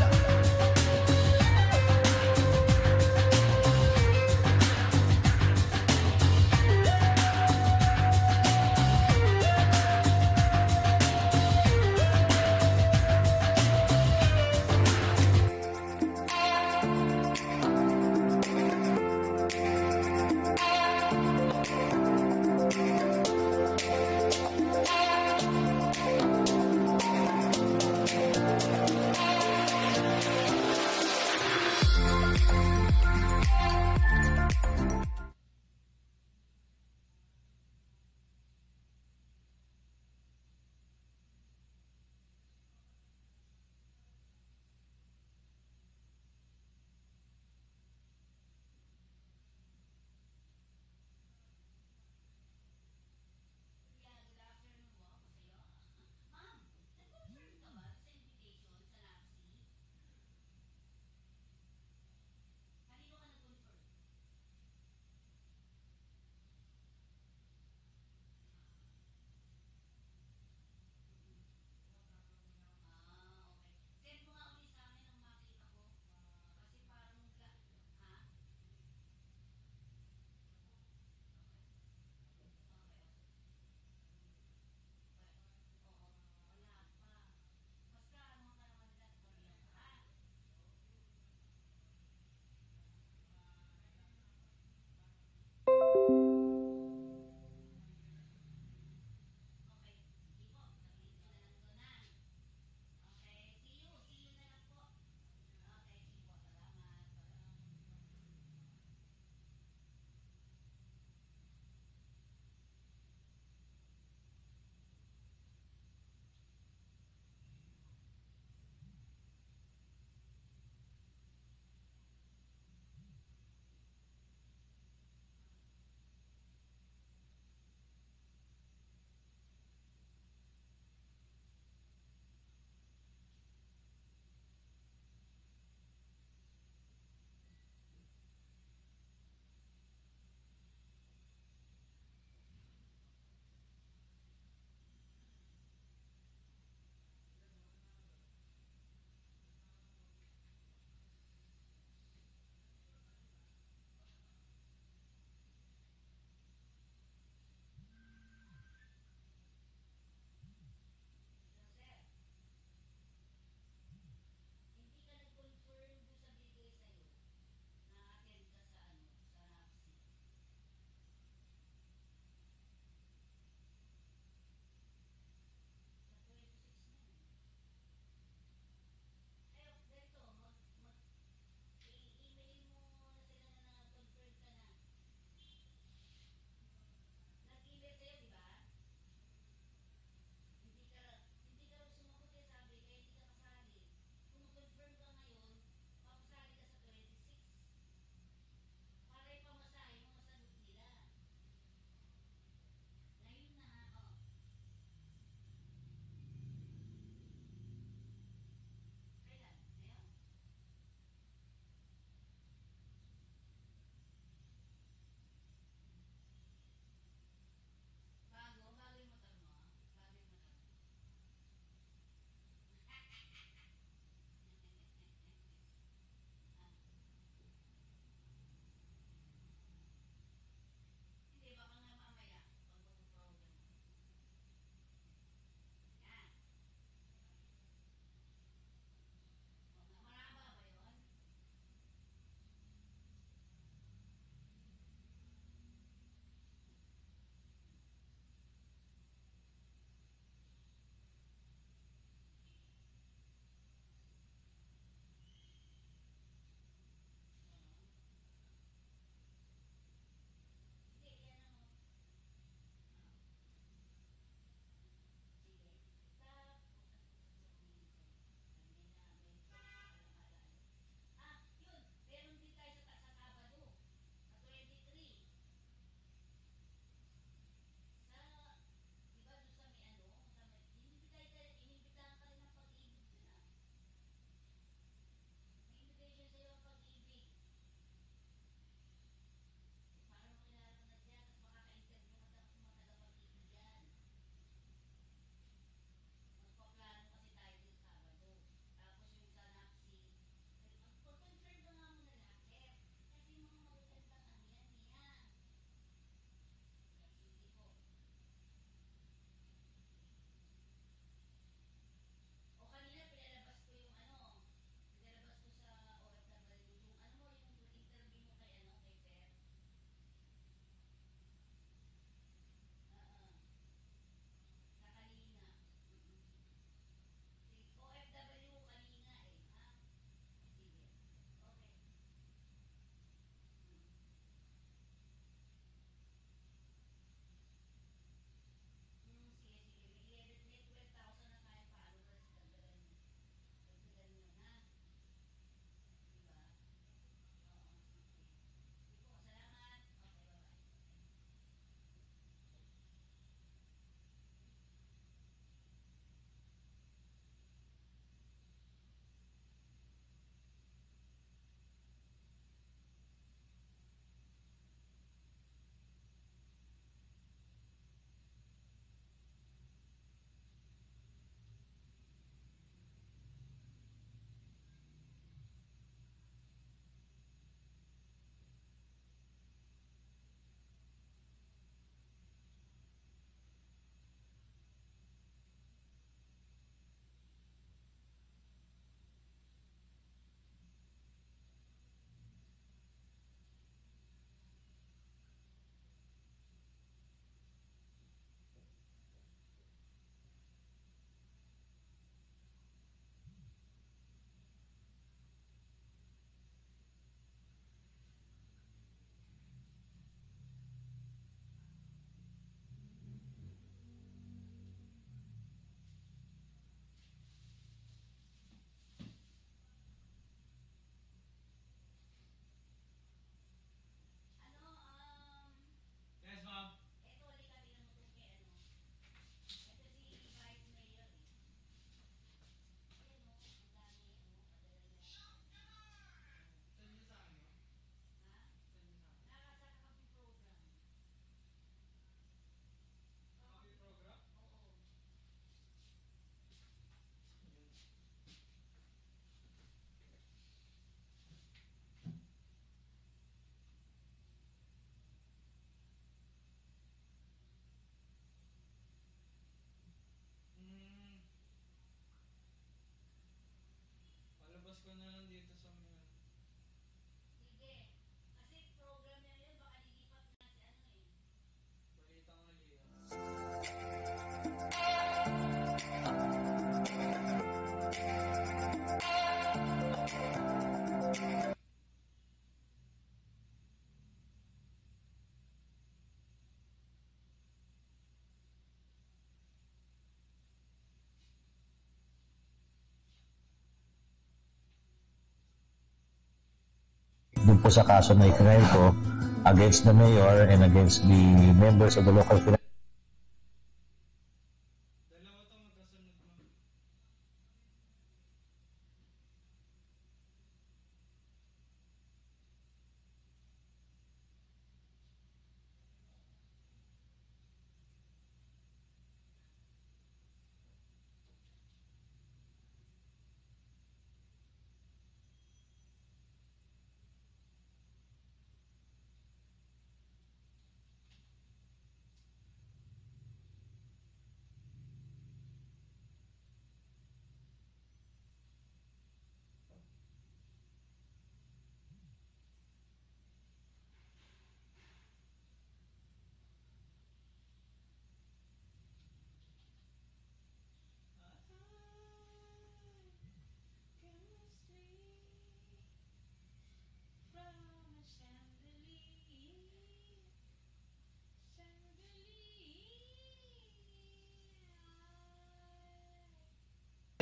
Doon po sa kaso na ikinail ko against the mayor and against the members of the local finance.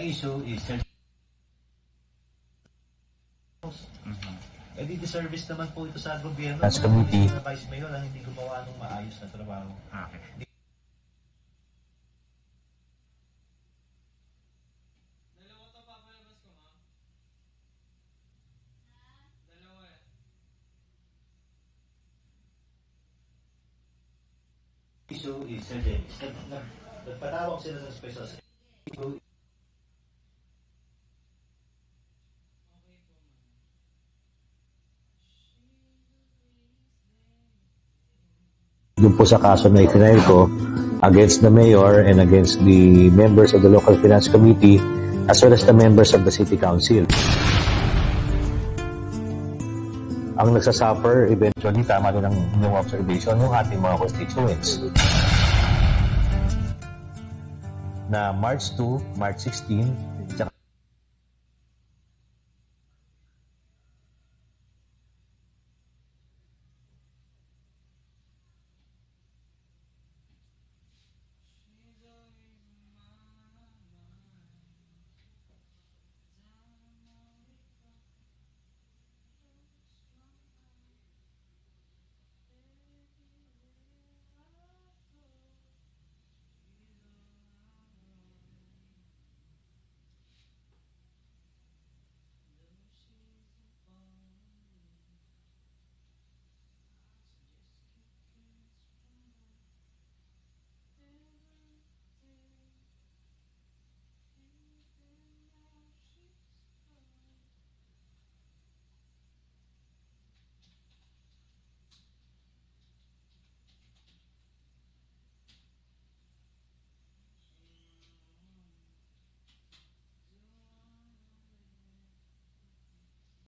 Issue is di service naman po ito sa gobyerno. As committee. Na Vice Mayor ang hindi gumawa ng maayos na trabaho. Okay. Issue is nagpanawag sila ng special Doon po sa kaso na ikinail ko against the mayor and against the members of the local finance committee as well as the members of the city council. Ang nagsasuffer eventually, tama rin ang inyong observation, yung ating mga constituents. Na March 2, March 16,